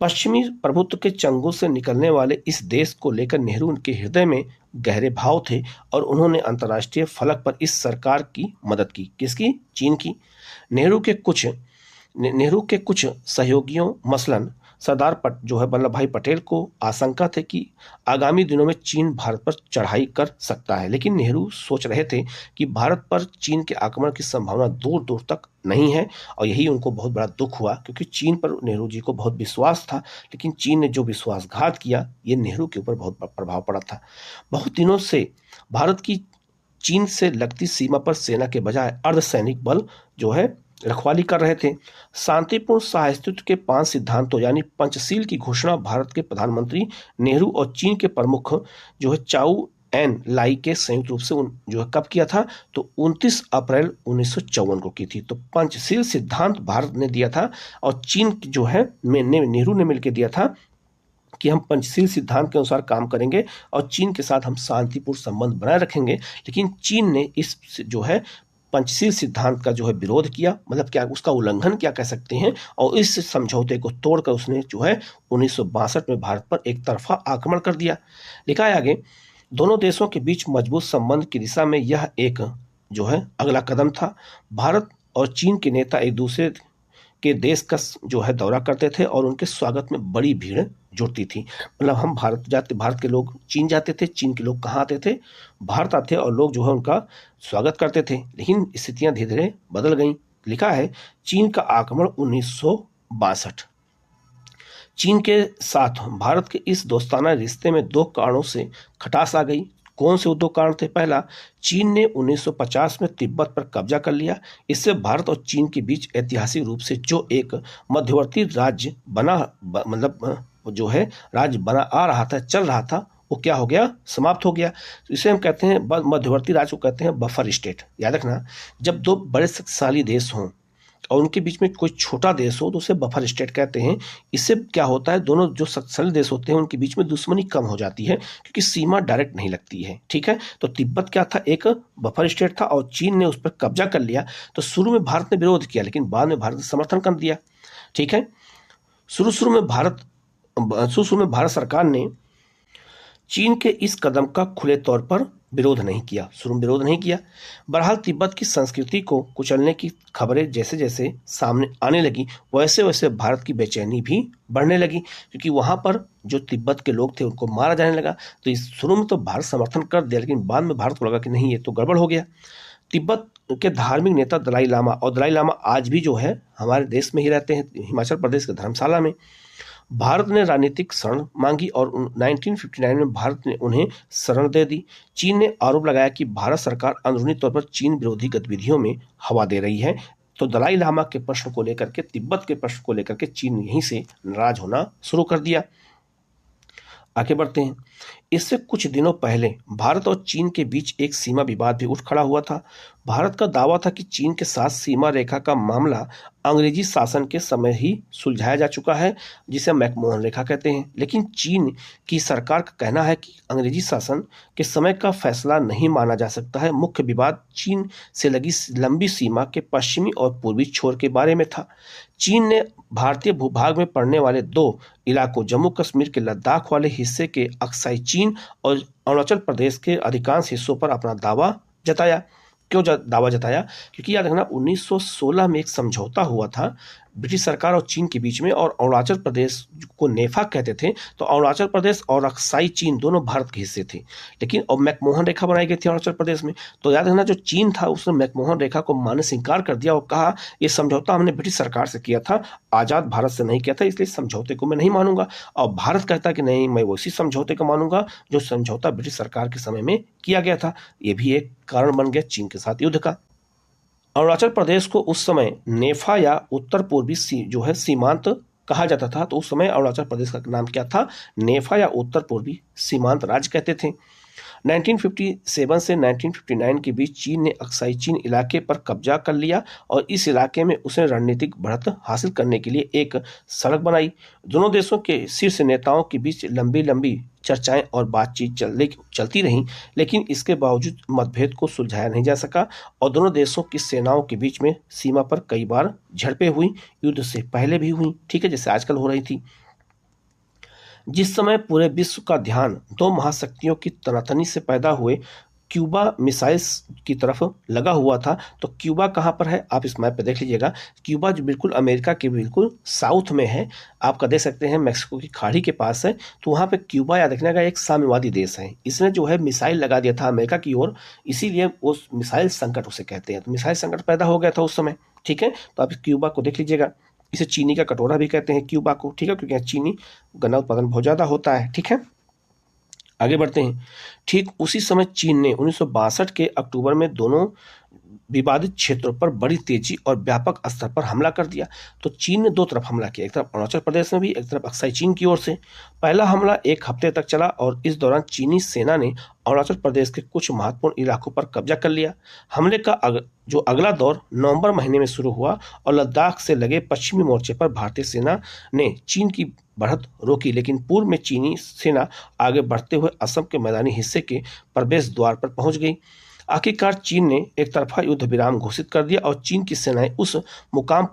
पश्चिमी प्रभुत्व के चंगुल से निकलने वाले इस देश को लेकर नेहरू उनके हृदय में गहरे भाव थे और उन्होंने अंतर्राष्ट्रीय फलक पर इस सरकार की मदद की। किसकी? चीन की। नेहरू के कुछ सहयोगियों मसलन सरदार जो है वल्लभ भाई पटेल को आशंका थे कि आगामी दिनों में चीन भारत पर चढ़ाई कर सकता है, लेकिन नेहरू सोच रहे थे कि भारत पर चीन के आक्रमण की संभावना दूर दूर तक नहीं है, और यही उनको बहुत बड़ा दुख हुआ, क्योंकि चीन पर नेहरू जी को बहुत विश्वास था, लेकिन चीन ने जो विश्वासघात किया ये नेहरू के ऊपर बहुत प्रभाव पड़ा था। बहुत दिनों से भारत की चीन से लगती सीमा पर सेना के बजाय अर्धसैनिक बल जो है रखवाली कर रहे थे। शांतिपूर्ण सहाअस्तित्व के 5 सिद्धांतों यानी पंचशील की घोषणा भारत के प्रधानमंत्री नेहरू और चीन के प्रमुख जो है चाउ एन लाई के संयुक्त रूप से जो है कब किया था, तो 29 अप्रैल 1954 को की थी। तो पंचशील सिद्धांत भारत ने दिया था और चीन जो है नेहरू ने मिलकर दिया था कि हम पंचशील सिद्धांत के अनुसार काम करेंगे और चीन के साथ हम शांतिपूर्ण संबंध बनाए रखेंगे। लेकिन चीन ने इस जो है पंचशील सिद्धांत का जो है विरोध किया, मतलब क्या उसका उल्लंघन क्या कह सकते हैं, और इस समझौते को तोड़कर उसने जो है 1962 में भारत पर एक तरफा आक्रमण कर दिया। लिखा है आगे, दोनों देशों के बीच मजबूत संबंध की दिशा में यह एक जो है अगला कदम था। भारत और चीन के नेता एक दूसरे के देश का जो है दौरा करते थे और उनके स्वागत में बड़ी भीड़ जुटती थी। मतलब हम भारत के लोग चीन जाते थे, चीन के लोग कहाँ आते थे, भारत आते और लोग जो है उनका स्वागत करते थे। लेकिन स्थितियां धीरे धीरे बदल गईं। लिखा है, चीन का आक्रमण 1962। चीन के साथ भारत के इस दोस्ताना रिश्ते में दो कारणों से खटास आ गई। कौन से दो कारण थे? पहला, चीन ने 1950 में तिब्बत पर कब्जा कर लिया। इससे भारत और चीन के बीच ऐतिहासिक रूप से जो एक मध्यवर्ती राज्य मतलब जो है राज्य बना आ रहा था, चल रहा था, वो क्या हो गया? समाप्त हो गया। इसे हम कहते हैं मध्यवर्ती राज्य को कहते हैं बफर स्टेट। याद रखना, जब दो बड़े शक्तिशाली देश हों और उनके बीच में कोई छोटा देश हो तो उसे बफर स्टेट कहते हैं। इससे क्या होता है, दोनों जो शक्तिशाली देश होते हैं उनके बीच में दुश्मनी कम हो जाती है क्योंकि सीमा डायरेक्ट नहीं लगती है। ठीक है, तो तिब्बत क्या था? एक बफर स्टेट था और चीन ने उस पर कब्जा कर लिया। तो शुरू में भारत ने विरोध किया, लेकिन बाद में भारत ने समर्थन कर दिया। ठीक है, शुरू में भारत सरकार ने चीन के इस कदम का खुले तौर पर विरोध नहीं किया, बहरहाल तिब्बत की संस्कृति को कुचलने की खबरें जैसे जैसे सामने आने लगी, वैसे वैसे भारत की बेचैनी भी बढ़ने लगी, क्योंकि वहां पर जो तिब्बत के लोग थे उनको मारा जाने लगा। तो इस शुरू में तो भारत समर्थन कर दिया, लेकिन बाद में भारत को लगा कि नहीं, ये तो गड़बड़ हो गया। तिब्बत के धार्मिक नेता दलाई लामा आज भी जो है हमारे देश में ही रहते हैं, हिमाचल प्रदेश के धर्मशाला में। भारत ने राजनीतिक शरण मांगी और 1959 में भारत ने उन्हें शरण दे दी। चीन ने आरोप लगाया कि भारत सरकार अंदरूनी तौर पर चीन विरोधी गतिविधियों में हवा दे रही है। तो दलाई लामा के प्रश्न को लेकर के, तिब्बत के प्रश्न को लेकर के चीन यहीं से नाराज होना शुरू कर दिया। आगे बढ़ते हैं। इससे कुछ दिनों पहले भारत और चीन के बीच एक सीमा विवाद भी उठ खड़ा हुआ था। भारत का दावा था कि चीन के साथ सीमा रेखा का मामला अंग्रेजी शासन के समय ही सुलझाया जा चुका है, जिसे मैकमोहन रेखा कहते हैं। लेकिन चीन की सरकार का कहना है कि अंग्रेजी शासन के समय का फैसला नहीं माना जा सकता है। मुख्य विवाद चीन से लगी लंबी सीमा के पश्चिमी और पूर्वी छोर के बारे में था। चीन ने भारतीय भूभाग में पड़ने वाले दो इलाकों, जम्मू कश्मीर के लद्दाख वाले हिस्से के अक्साई चीन और अरुणाचल प्रदेश के अधिकांश हिस्सों पर अपना दावा जताया। क्यों दावा जताया? क्योंकि याद रखना 1916 में एक समझौता हुआ था ब्रिटिश सरकार और चीन के बीच में, और अरुणाचल प्रदेश को नेफा कहते थे। तो अरुणाचल प्रदेश और अक्साई चीन दोनों भारत के हिस्से थे, लेकिन अब मैकमोहन रेखा बनाई गई थी अरुणाचल प्रदेश में। तो याद रखना, जो चीन था उसने मैकमोहन रेखा को मानने से इंकार कर दिया और कहा ये समझौता हमने ब्रिटिश सरकार से किया था, आज़ाद भारत से नहीं किया था, इसलिए समझौते को मैं नहीं मानूंगा। और भारत कहता कि नहीं, मैं उसी समझौते को मानूंगा जो समझौता ब्रिटिश सरकार के समय में किया गया था। ये भी एक कारण बन गया चीन के साथ युद्ध का। अरुणाचल प्रदेश को उस समय नेफा या उत्तर पूर्वी जो है सीमांत कहा जाता था। तो उस समय अरुणाचल प्रदेश का नाम क्या था? नेफा या उत्तर पूर्वी सीमांत राज्य कहते थे। 1957 से 1959 के बीच चीन ने अक्साई चीन इलाके पर कब्जा कर लिया और इस इलाके में उसने रणनीतिक बढ़त हासिल करने के लिए एक सड़क बनाई। दोनों देशों के शीर्ष नेताओं के बीच लंबी लंबी चर्चाएं और बातचीत चलती रहीं, लेकिन इसके बावजूद मतभेद को सुलझाया नहीं जा सका और दोनों देशों की सेनाओं के बीच में सीमा पर कई बार झड़पें हुई, युद्ध से पहले भी हुई। ठीक है, जैसे आजकल हो रही थी। जिस समय पूरे विश्व का ध्यान दो महाशक्तियों की तनातनी से पैदा हुए क्यूबा मिसाइल्स की तरफ लगा हुआ था। तो क्यूबा कहाँ पर है? आप इस मैप पे देख लीजिएगा। क्यूबा जो बिल्कुल अमेरिका के बिल्कुल साउथ में है, आपका देख सकते हैं मैक्सिको की खाड़ी के पास है। तो वहाँ पे क्यूबा या देखने का एक साम्यवादी देश है। इसने जो है मिसाइल लगा दिया था अमेरिका की ओर, इसीलिए उस मिसाइल संकट उसे कहते हैं। तो मिसाइल संकट पैदा हो गया था उस समय। ठीक है, तो आप क्यूबा को देख लीजिएगा। इसे चीनी का कटोरा भी कहते हैं क्यूबा को। ठीक है, क्योंकि यहाँ चीनी गन्ना उत्पादन बहुत ज़्यादा होता है। ठीक है, आगे बढ़ते हैं। ठीक उसी समय चीन ने 1962 के अक्टूबर में दोनों विवादित क्षेत्रों पर बड़ी तेजी और व्यापक स्तर पर हमला कर दिया। तो चीन ने दो तरफ हमला किया, एक तरफ अरुणाचल प्रदेश में भी, एक तरफ अक्साई चीन की ओर से। पहला हमला एक हफ्ते तक चला और इस दौरान चीनी सेना ने अरुणाचल प्रदेश के कुछ महत्वपूर्ण इलाकों पर कब्जा कर लिया। हमले का जो अगला दौर नवंबर महीने में शुरू हुआ और लद्दाख से लगे पश्चिमी मोर्चे पर भारतीय सेना ने चीन की बढ़त रोकी, लेकिन पूर्व में चीनी सेना आगे बढ़ते हुए असम के मैदानी हिस्से के प्रवेश द्वार पर पहुंच गई। आखिरकार चीन ने एक तरफा युद्ध विराम घोषित कर दिया और चीन की सेनाएं उस मुकाम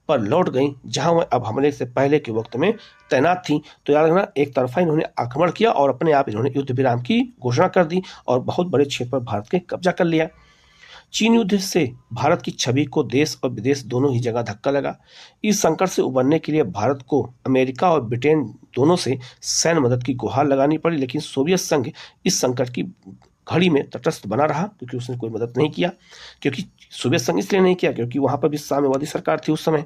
पर लौट गईं जहां वह अब हमले से पहले के वक्त में तैनात थी। तो याद रखना, एक तरफा इन्होंने आक्रमण किया और अपने आप इन्होंने युद्ध विराम की घोषणा कर दी और बहुत बड़े क्षेत्र पर भारत के कब्जा कर लिया। चीन युद्ध से भारत की छवि को देश और विदेश दोनों ही जगह धक्का लगा। इस संकट से उबरने के लिए भारत को अमेरिका और ब्रिटेन दोनों से सैन्य मदद की गुहार लगानी पड़ी, लेकिन सोवियत संघ इस संकट की घड़ी में तटस्थ बना रहा क्योंकि उसने कोई मदद नहीं किया। क्योंकि सोवियत संघ इसलिए नहीं किया क्योंकि वहां पर भी साम्यवादी सरकार थी उस समय।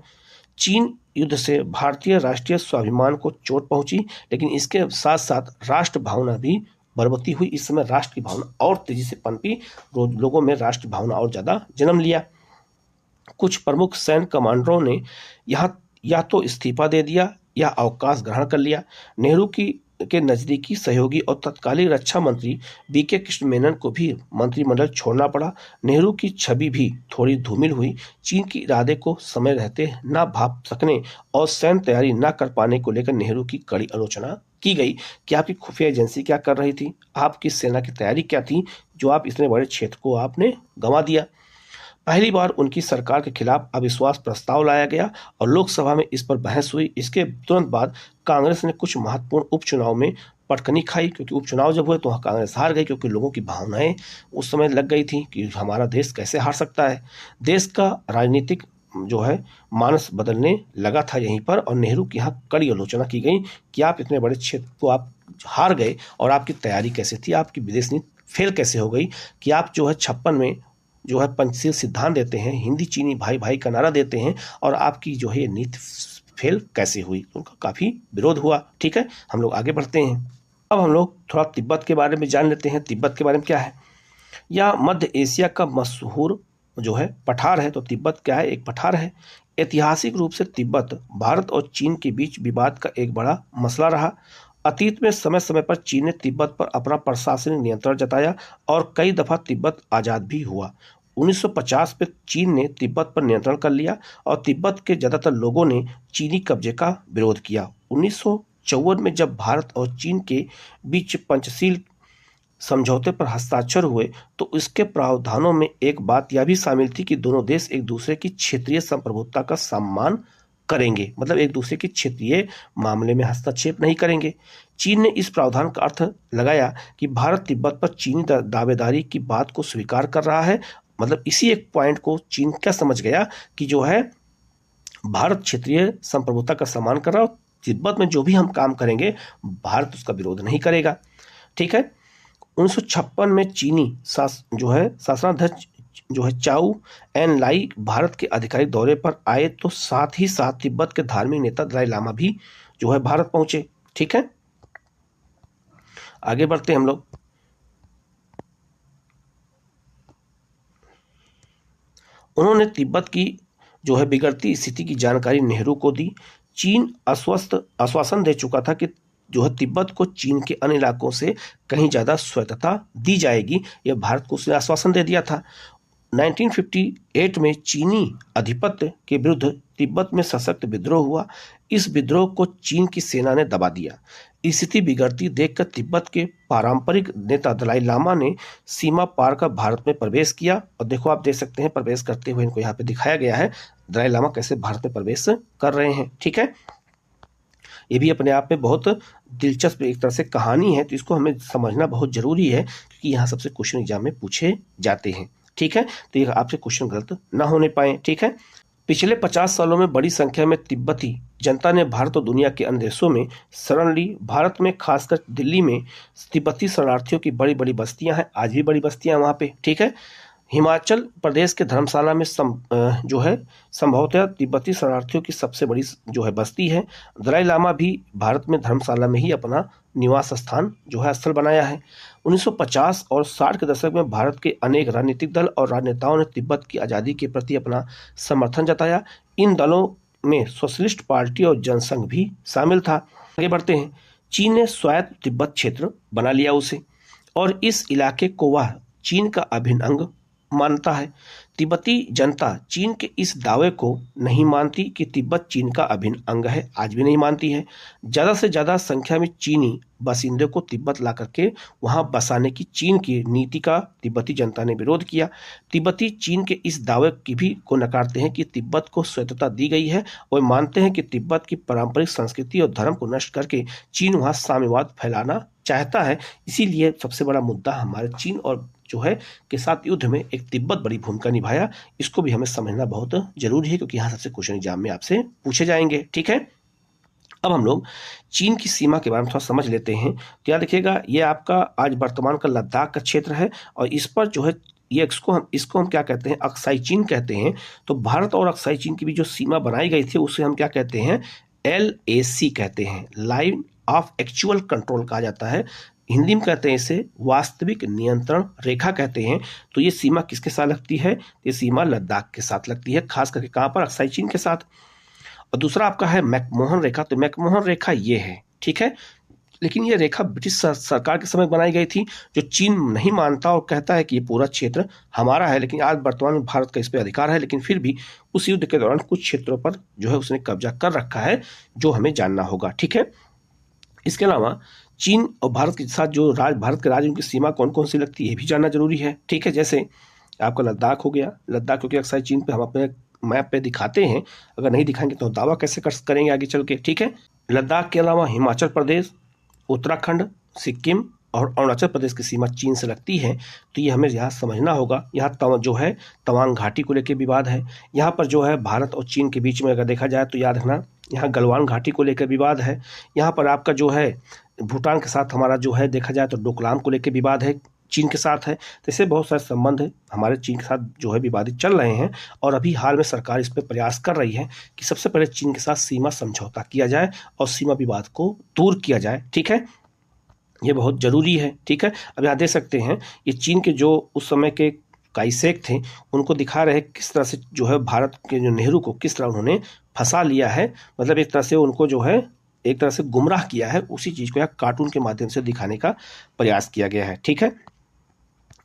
चीन युद्ध से भारतीय राष्ट्रीय स्वाभिमान को चोट पहुंची, लेकिन इसके साथ साथ राष्ट्र भावना भी बरबती हुई। इस समय राष्ट्र की भावना और तेजी से पनपी, लोगों में राष्ट्र भावना और ज्यादा जन्म लिया। कुछ प्रमुख सैन्य कमांडरों ने या तो इस्तीफा दे दिया या अवकाश ग्रहण कर लिया। नेहरू के नजदीकी सहयोगी और तत्कालीन रक्षा मंत्री बीके कृष्ण मेनन को भी मंत्रिमंडल छोड़ना पड़ा। नेहरू की छवि भी थोड़ी धूमिल हुई। चीन के इरादे को समय रहते न भांप सकने और सैन्य तैयारी न कर पाने को लेकर नेहरू की कड़ी आलोचना की गई कि आपकी खुफिया एजेंसी क्या कर रही थी, आपकी सेना की तैयारी क्या थी, जो आप इतने बड़े क्षेत्र को आपने गंवा दिया। पहली बार उनकी सरकार के खिलाफ अविश्वास प्रस्ताव लाया गया और लोकसभा में इस पर बहस हुई। इसके तुरंत बाद कांग्रेस ने कुछ महत्वपूर्ण उपचुनाव में पटकनी खाई, क्योंकि उपचुनाव जब हुए तो वहाँ कांग्रेस हार गई, क्योंकि लोगों की भावनाएं उस समय लग गई थी कि हमारा देश कैसे हार सकता है। देश का राजनीतिक जो है मानस बदलने लगा था यहीं पर, और नेहरू की यहाँ कड़ी आलोचना की गई कि आप इतने बड़े क्षेत्र को आप हार गए और आपकी तैयारी कैसे थी, आपकी विदेश नीति फेल कैसे हो गई कि आप जो है 56 में जो है पंचशील सिद्धांत देते हैं, हिंदी चीनी भाई भाई का नारा देते हैं, और आपकी जो है नीति फेल कैसे हुई। उनका काफी विरोध हुआ। ठीक है, हम लोग आगे बढ़ते हैं। अब हम लोग थोड़ा तिब्बत के बारे में जान लेते हैं। तिब्बत के बारे में क्या है? यह मध्य एशिया का मशहूर जो है पठार है। तो तिब्बत क्या है? एक पठार है। ऐतिहासिक रूप से तिब्बत भारत और चीन के बीच विवाद का एक बड़ा मसला रहा। अतीत में समय समय पर चीन ने तिब्बत पर अपना प्रशासनिक नियंत्रण जताया और कई दफा तिब्बत आजाद भी हुआ। 1950 में चीन ने तिब्बत पर नियंत्रण कर लिया और तिब्बत के ज्यादातर लोगों ने चीनी कब्जे का विरोध किया। 1954 में जब भारत और चीन के बीच पंचशील समझौते पर हस्ताक्षर हुए तो इसके प्रावधानों में एक बात यह भी शामिल थी कि दोनों देश एक दूसरे की क्षेत्रीय संप्रभुता का सम्मान करेंगे, मतलब एक दूसरे के क्षेत्रीय मामले में हस्तक्षेप नहीं करेंगे। चीन ने इस प्रावधान का अर्थ लगाया कि भारत तिब्बत पर चीनी दावेदारी की बात को स्वीकार कर रहा है। मतलब इसी एक पॉइंट को चीन क्या समझ गया कि जो है भारत क्षेत्रीय संप्रभुता का सम्मान कर रहा है, तिब्बत में जो भी हम काम करेंगे भारत उसका विरोध नहीं करेगा। ठीक है। 1956 में चीनी शासनाध्यक्ष जो है चाउ एन लाई भारत के आधिकारिक दौरे पर आए तो साथ ही साथ तिब्बत के धार्मिक नेता दलाई लामा भी जो है भारत पहुंचे। ठीक है, आगे बढ़ते हैं हम लोग। उन्होंने तिब्बत की जो है बिगड़ती स्थिति की जानकारी नेहरू को दी। चीन आश्वासन दे चुका था कि जो है तिब्बत को चीन के अन्य इलाकों से कहीं ज्यादा स्वायत्तता दी जाएगी, यह भारत को उसने आश्वासन दे दिया था। 1958 में चीनी आधिपत्य के विरुद्ध तिब्बत में सशक्त विद्रोह हुआ। इस विद्रोह को चीन की सेना ने दबा दिया। स्थिति बिगड़ती देखकर तिब्बत के पारंपरिक नेता दलाई लामा ने सीमा पार कर भारत में प्रवेश किया। और देखो, आप देख सकते हैं प्रवेश करते हुए इनको यहाँ पे दिखाया गया है, दलाई लामा कैसे भारत में प्रवेश कर रहे हैं। ठीक है, ये भी अपने आप में बहुत दिलचस्प एक तरह से कहानी है, तो इसको हमें समझना बहुत जरूरी है क्योंकि यहाँ सबसे क्वेश्चन एग्जाम में पूछे जाते हैं। ठीक है, तो ये आपसे क्वेश्चन गलत ना होने पाए। ठीक है, पिछले 50 सालों में बड़ी संख्या में तिब्बती जनता ने भारत और दुनिया के अन्य देशों में शरण ली। भारत में खासकर दिल्ली में तिब्बती शरणार्थियों की बड़ी बड़ी बस्तियां हैं, आज भी बड़ी बस्तियां हैं वहाँ पे। ठीक है, हिमाचल प्रदेश के धर्मशाला में जो है संभवतः तिब्बती शरणार्थियों की सबसे बड़ी जो है बस्ती है। दलाई लामा भी भारत में धर्मशाला में ही अपना निवास स्थान जो है स्थल बनाया है। 1950 और 60 के दशक में भारत के अनेक राजनीतिक दल और राजनेताओं ने तिब्बत की आज़ादी के प्रति अपना समर्थन जताया। इन दलों में सोशलिस्ट पार्टी और जनसंघ भी शामिल था। आगे बढ़ते हैं। चीन ने स्वायत्त तिब्बत क्षेत्र बना लिया उसे, और इस इलाके को वह चीन का अभिन्न अंग मानता है। तिब्बती जनता चीन के इस दावे को नहीं मानती कि तिब्बत चीन का अभिन्न अंग है, आज भी नहीं मानती है। ज़्यादा से ज़्यादा संख्या में चीनी बासिंदे को तिब्बत ला करके वहां बसाने की चीन की नीति का तिब्बती जनता ने विरोध किया। तिब्बती चीन के इस दावे की भी को नकारते हैं कि तिब्बत को स्वायत्तता दी गई है, और मानते हैं कि तिब्बत की पारंपरिक संस्कृति और धर्म को नष्ट करके चीन वहां साम्यवाद फैलाना चाहता है। इसीलिए सबसे बड़ा मुद्दा हमारे चीन और जो है के साथ युद्ध में एक तिब्बत बड़ी भूमिका निभाया। इसको भी हमें समझना बहुत जरूरी है, क्योंकि यहाँ सबसे क्वेश्चन एग्जाम में आपसे पूछे जाएंगे। ठीक है, अब हम लोग चीन की सीमा के बारे में थोड़ा समझ लेते हैं। तो याद रखिएगा, ये आपका आज वर्तमान का लद्दाख का क्षेत्र है, और इस पर जो है ये इसको हम क्या कहते हैं, अक्साई चीन कहते हैं। तो भारत और अक्साई चीन की भी जो सीमा बनाई गई थी उसे हम क्या कहते हैं, LAC कहते हैं, लाइन ऑफ एक्चुअल कंट्रोल कहा जाता है। हिंदी में कहते हैं इसे वास्तविक नियंत्रण रेखा कहते हैं। तो ये सीमा किसके साथ लगती है, ये सीमा लद्दाख के साथ लगती है, खास करके कहाँ पर, अक्साई चीन के साथ। और दूसरा आपका है मैकमोहन रेखा। तो मैकमोहन रेखा ये है, ठीक है, लेकिन ये रेखा ब्रिटिश सरकार के समय बनाई गई थी, जो चीन नहीं मानता और कहता है कि ये पूरा क्षेत्र हमारा है। लेकिन आज वर्तमान में भारत का इस पर अधिकार है, लेकिन फिर भी उस युद्ध के दौरान कुछ क्षेत्रों पर जो है उसने कब्जा कर रखा है, जो हमें जानना होगा। ठीक है, इसके अलावा चीन और भारत के साथ जो भारत के राज्यों की सीमा कौन कौन सी लगती है, ये भी जानना जरूरी है। ठीक है, जैसे आपका लद्दाख हो गया। लद्दाख क्योंकि अक्साई चीन पे हम अपने मैप पे दिखाते हैं, अगर नहीं दिखाएंगे तो दावा कैसे करेंगे आगे चल के। ठीक है, लद्दाख के अलावा हिमाचल प्रदेश, उत्तराखंड, सिक्किम और अरुणाचल प्रदेश की सीमा चीन से लगती है। तो ये हमें यहाँ समझना होगा। यहाँ जो है तवांग घाटी को लेकर विवाद है। यहाँ पर जो है भारत और चीन के बीच में अगर देखा जाए तो याद रखना, यहाँ गलवान घाटी को लेकर विवाद है। यहाँ पर आपका जो है भूटान के साथ हमारा जो है देखा जाए तो डोकलाम को लेकर विवाद है, चीन के साथ है। तो इससे बहुत सारे संबंध हमारे चीन के साथ जो है विवादित चल रहे हैं, और अभी हाल में सरकार इस पर प्रयास कर रही है कि सबसे पहले चीन के साथ सीमा समझौता किया जाए और सीमा विवाद को दूर किया जाए। ठीक है, ये बहुत जरूरी है। ठीक है, अब यहाँ देख सकते हैं ये चीन के जो उस समय के काइसेक थे, उनको दिखा रहे किस तरह से जो है भारत के जो नेहरू को किस तरह उन्होंने फंसा लिया है, मतलब एक तरह से उनको जो है एक तरह से गुमराह किया है। उसी चीज को यहाँ कार्टून के माध्यम से दिखाने का प्रयास किया गया है। ठीक है,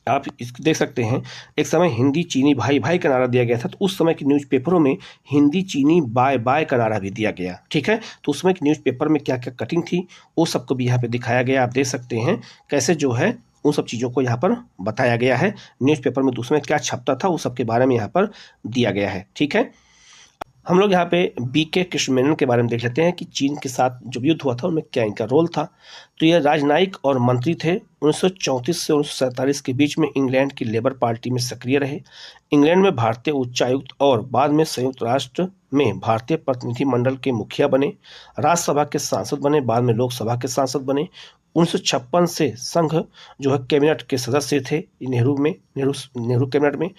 आप इसको देख सकते हैं, एक समय हिंदी चीनी भाई भाई का नारा दिया गया था, तो उस समय के न्यूज़पेपरों में हिंदी चीनी बाय बाय का नारा भी दिया गया। ठीक है, तो उस समय के न्यूज़पेपर में क्या क्या कटिंग थी वो सबको भी यहाँ पे दिखाया गया। आप देख सकते हैं कैसे जो है उन सब चीज़ों को यहाँ पर बताया गया है। न्यूज़पेपर में दूसरे में क्या छपता था वो सब के बारे में यहाँ पर दिया गया है। ठीक है, हम लोग यहाँ पे BK कृष्ण मेनन के बारे में देख लेते हैं कि चीन के साथ जो युद्ध हुआ था उनमें क्या इनका रोल था। तो ये राजनयिक और मंत्री थे। 1934 से 1947 के बीच में इंग्लैंड की लेबर पार्टी में सक्रिय रहे। इंग्लैंड में भारतीय उच्चायुक्त और बाद में संयुक्त राष्ट्र में भारतीय प्रतिनिधिमंडल के मुखिया बने। राज्यसभा के सांसद बने, बाद में लोकसभा के सांसद बने। 1956 से संघ जो है कैबिनेट के सदस्य थे नेहरू कैबिनेट में।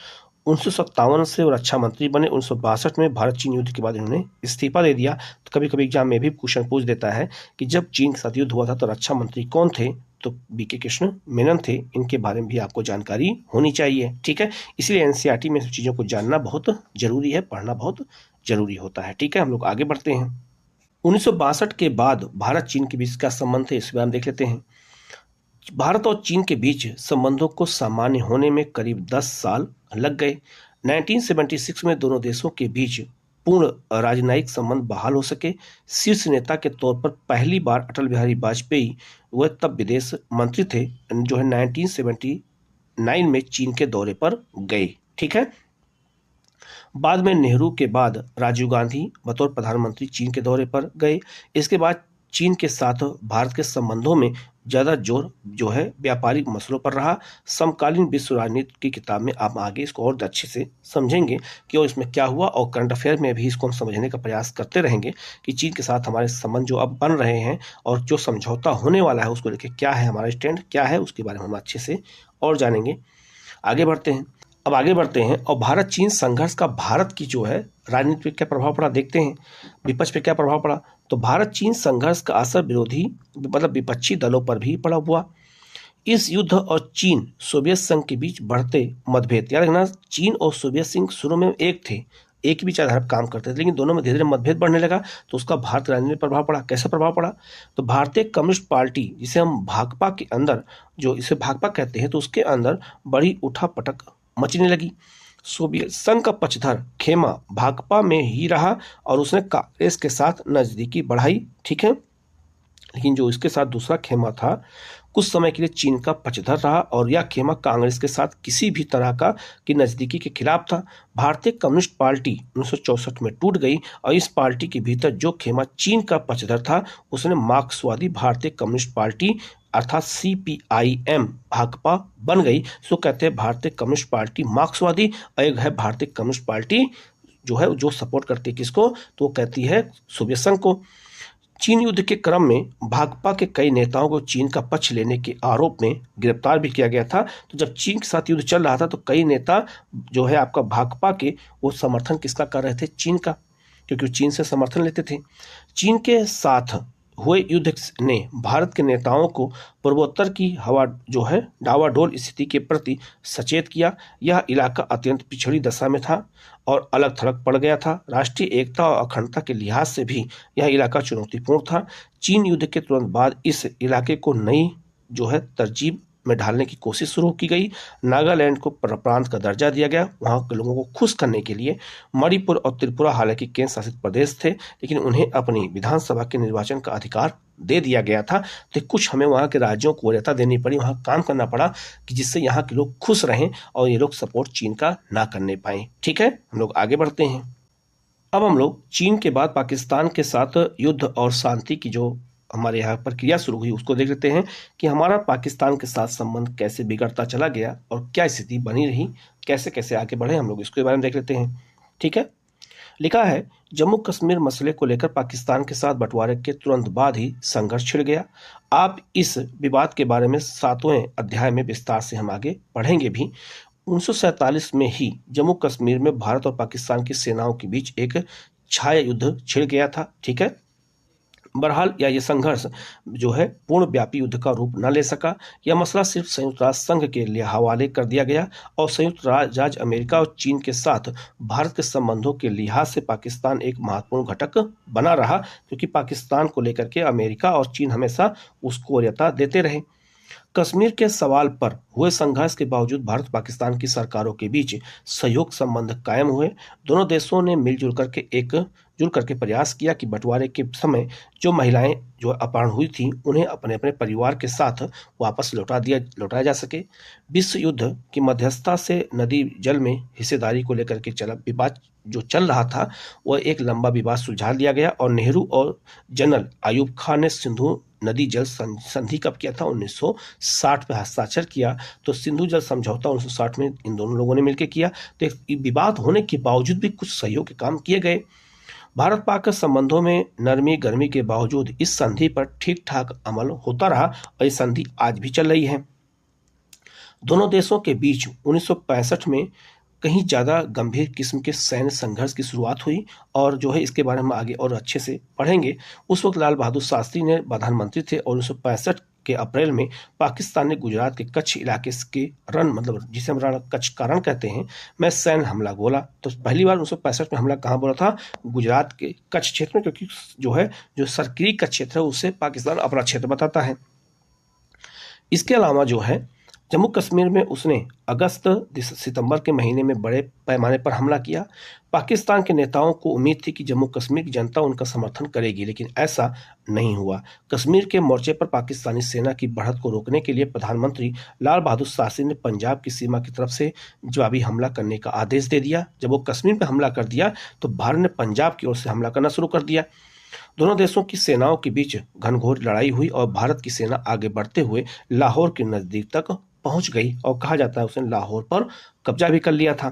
1957 से वो रक्षा मंत्री बने। 1962 में भारत चीन युद्ध के बाद इन्होंने इस्तीफा दे दिया। तो कभी कभी एग्जाम में भी क्वेश्चन पूछ देता है कि जब चीन के साथ युद्ध हुआ था तो रक्षा मंत्री कौन थे, तो BK कृष्ण मेनन थे। इनके बारे में भी आपको जानकारी होनी चाहिए। ठीक है, इसलिए NCERT में चीज़ों को जानना बहुत जरूरी है, पढ़ना बहुत जरूरी होता है। ठीक है, हम लोग आगे बढ़ते हैं। 1962 के बाद भारत चीन के बीच का संबंध है, इस बारे में देख लेते हैं। भारत और चीन के बीच संबंधों को सामान्य होने में करीब 10 साल लग गए। 1976 में दोनों देशों के बीच पूर्ण राजनयिक संबंध बहाल हो सके। शीर्ष नेता के तौर पर पहली बार अटल बिहारी वाजपेयी, वह तब विदेश मंत्री थे, जो है 1979 में चीन के दौरे पर गए। ठीक है, बाद में नेहरू के बाद राजीव गांधी बतौर प्रधानमंत्री चीन के दौरे पर गए। इसके बाद चीन के साथ भारत के संबंधों में ज़्यादा जोर जो है व्यापारिक मसलों पर रहा। समकालीन विश्व राजनीति की किताब में आप आगे इसको और अच्छे से समझेंगे कि और इसमें क्या हुआ, और करंट अफेयर में भी इसको हम समझने का प्रयास करते रहेंगे कि चीन के साथ हमारे संबंध जो अब बन रहे हैं और जो समझौता होने वाला है उसको लेकर क्या है हमारा स्टैंड क्या है, उसके बारे में हम अच्छे से और जानेंगे। आगे बढ़ते हैं। अब आगे बढ़ते हैं और भारत चीन संघर्ष का भारत की जो है राजनीति पे क्या प्रभाव पड़ा देखते हैं, विपक्ष पे क्या प्रभाव पड़ा। तो भारत चीन संघर्ष का असर विरोधी मतलब विपक्षी दलों पर भी पड़ा हुआ। इस युद्ध और चीन सोवियत संघ के बीच बढ़ते मतभेद, याद रखना चीन और सोवियत संघ शुरू में एक थे, एक ही विचारधारा पर काम करते थे, लेकिन दोनों में धीरे धीरे मतभेद बढ़ने लगा तो उसका भारत राजनीति पर प्रभाव पड़ा। कैसे प्रभाव पड़ा, तो भारतीय कम्युनिस्ट पार्टी जिसे हम भाकपा के अंदर, जो इसे भाकपा कहते हैं, तो उसके अंदर बड़ी उठापटक मचने लगी। सोवियत संघ का पक्षधर खेमा भाकपा में ही रहा और उसने कांग्रेस के साथ नजदीकी बढ़ाई, ठीक है। लेकिन जो इसके साथ दूसरा खेमा था कुछ समय के लिए चीन का पक्षधर रहा और यह खेमा कांग्रेस के साथ किसी भी तरह का की नजदीकी के खिलाफ था। भारतीय कम्युनिस्ट पार्टी 1964 में टूट गई और इस पार्टी के भीतर जो खेमा चीन का पक्षधर था उसने मार्क्सवादी भारतीय कम्युनिस्ट पार्टी अर्थात CPIM भाकपा बन गई। सो कहते हैं भारतीय कम्युनिस्ट पार्टी मार्क्सवादी और एक है भारतीय कम्युनिस्ट पार्टी जो है जो सपोर्ट करती है किसको, तो वो कहती है सोवियत संघ को। चीन युद्ध के क्रम में भाकपा के कई नेताओं को चीन का पक्ष लेने के आरोप में गिरफ्तार भी किया गया था। तो जब चीन के साथ युद्ध चल रहा था तो कई नेता जो है आपका भाकपा के वो समर्थन किसका कर रहे थे, चीन का, क्योंकि चीन से समर्थन लेते थे। चीन के साथ हुए युद्ध ने भारत के नेताओं को पूर्वोत्तर की हवा जो है डावाडोल स्थिति के प्रति सचेत किया। यह इलाका अत्यंत पिछड़ी दशा में था और अलग थलग पड़ गया था। राष्ट्रीय एकता और अखंडता के लिहाज से भी यह इलाका चुनौतीपूर्ण था। चीन युद्ध के तुरंत बाद इस इलाके को नई जो है तरजीब में ढालने की कोशिश शुरू की गई। नागालैंड को प्रांत का दर्जा दिया गया। वहां के लोगों को खुश करने के लिए मणिपुर और त्रिपुरा हालांकि केंद्र शासित प्रदेश थे लेकिन उन्हें अपनी विधानसभा के निर्वाचन का अधिकार दे दिया गया था। तो कुछ हमें वहां के राज्यों को वरीयता देनी पड़ी, वहां काम करना पड़ा कि जिससे यहाँ के लोग खुश रहें और ये लोग सपोर्ट चीन का ना करने पाए। ठीक है, हम लोग आगे बढ़ते हैं। अब हम लोग चीन के बाद पाकिस्तान के साथ युद्ध और शांति की जो हमारे यहाँ प्रक्रिया शुरू हुई उसको देख लेते हैं कि हमारा पाकिस्तान के साथ संबंध कैसे बिगड़ता चला गया और क्या स्थिति बनी रही, कैसे कैसे आगे बढ़े, हम लोग इसके बारे में देख लेते हैं। ठीक है, लिखा है जम्मू कश्मीर मसले को लेकर पाकिस्तान के साथ बंटवारे के तुरंत बाद ही संघर्ष छिड़ गया। आप इस विवाद के बारे में 7वें अध्याय में विस्तार से हम आगे पढ़ेंगे भी। 1947 में ही जम्मू कश्मीर में भारत और पाकिस्तान की सेनाओं के बीच एक छाया युद्ध छिड़ गया था। ठीक है, बहरहाल ये संघर्ष जो है पूर्ण व्यापी युद्ध का रूप न ले सका। यह मसला सिर्फ संयुक्त राष्ट्र संघ के लिए हवाले कर दिया गया और संयुक्त राज्य अमेरिका और चीन के साथ भारत के संबंधों के लिहाज से पाकिस्तान एक महत्वपूर्ण घटक बना रहा, क्योंकि पाकिस्तान को लेकर के अमेरिका और चीन हमेशा उसको वरीयता देते रहे। कश्मीर के सवाल पर हुए संघर्ष के बावजूद भारत पाकिस्तान की सरकारों के बीच सहयोग संबंध कायम हुए। दोनों देशों ने मिलजुल करके प्रयास किया कि बंटवारे के समय जो महिलाएं जो अपहरण हुई थी उन्हें अपने अपने परिवार के साथ वापस लौटाया जा सके। विश्व युद्ध की मध्यस्थता से नदी जल में हिस्सेदारी को लेकर के विवाद जो चल रहा था वह एक लंबा विवाद सुलझा लिया गया और नेहरू और जनरल आयूब खान ने सिंधु नदी जल संधि कब किया था, 1960 में हस्ताक्षर किया। तो सिंधु जल समझौता 1960 में इन दोनों लोगों ने मिलकर किया। तो विवाद होने के बावजूद भी कुछ सहयोग के काम किए गए। भारत पाक संबंधों में नरमी गर्मी के बावजूद इस संधि पर ठीक ठाक अमल होता रहा और ये संधि आज भी चल रही है। दोनों देशों के बीच 1965 में कहीं ज़्यादा गंभीर किस्म के सैन्य संघर्ष की शुरुआत हुई और जो है इसके बारे में आगे और अच्छे से पढ़ेंगे। उस वक्त लाल बहादुर शास्त्री ने प्रधानमंत्री थे और 1965 के अप्रैल में पाकिस्तान ने गुजरात के कच्छ इलाके के मतलब जिसे हम रण कच्छ का रण कहते हैं में सैन्य हमला बोला। तो पहली बार 1965 में हमला कहाँ बोला था, गुजरात के कच्छ क्षेत्र में, क्योंकि जो है जो सरकरी कच्छ क्षेत्र है उससे पाकिस्तान अपना क्षेत्र बताता है। इसके अलावा जो है जम्मू कश्मीर में उसने अगस्त सितंबर के महीने में बड़े पैमाने पर हमला किया। पाकिस्तान के नेताओं को उम्मीद थी कि जम्मू कश्मीर की जनता उनका समर्थन करेगी, लेकिन ऐसा नहीं हुआ। कश्मीर के मोर्चे पर पाकिस्तानी सेना की बढ़त को रोकने के लिए प्रधानमंत्री लाल बहादुर शास्त्री ने पंजाब की सीमा की तरफ से जवाबी हमला करने का आदेश दे दिया। जब वो कश्मीर पर हमला कर दिया तो भारत ने पंजाब की ओर से हमला करना शुरू कर दिया। दोनों देशों की सेनाओं के बीच घनघोर लड़ाई हुई और भारत की सेना आगे बढ़ते हुए लाहौर के नजदीक तक पहुंच गई और कहा जाता है उसने लाहौर पर कब्जा भी कर लिया था।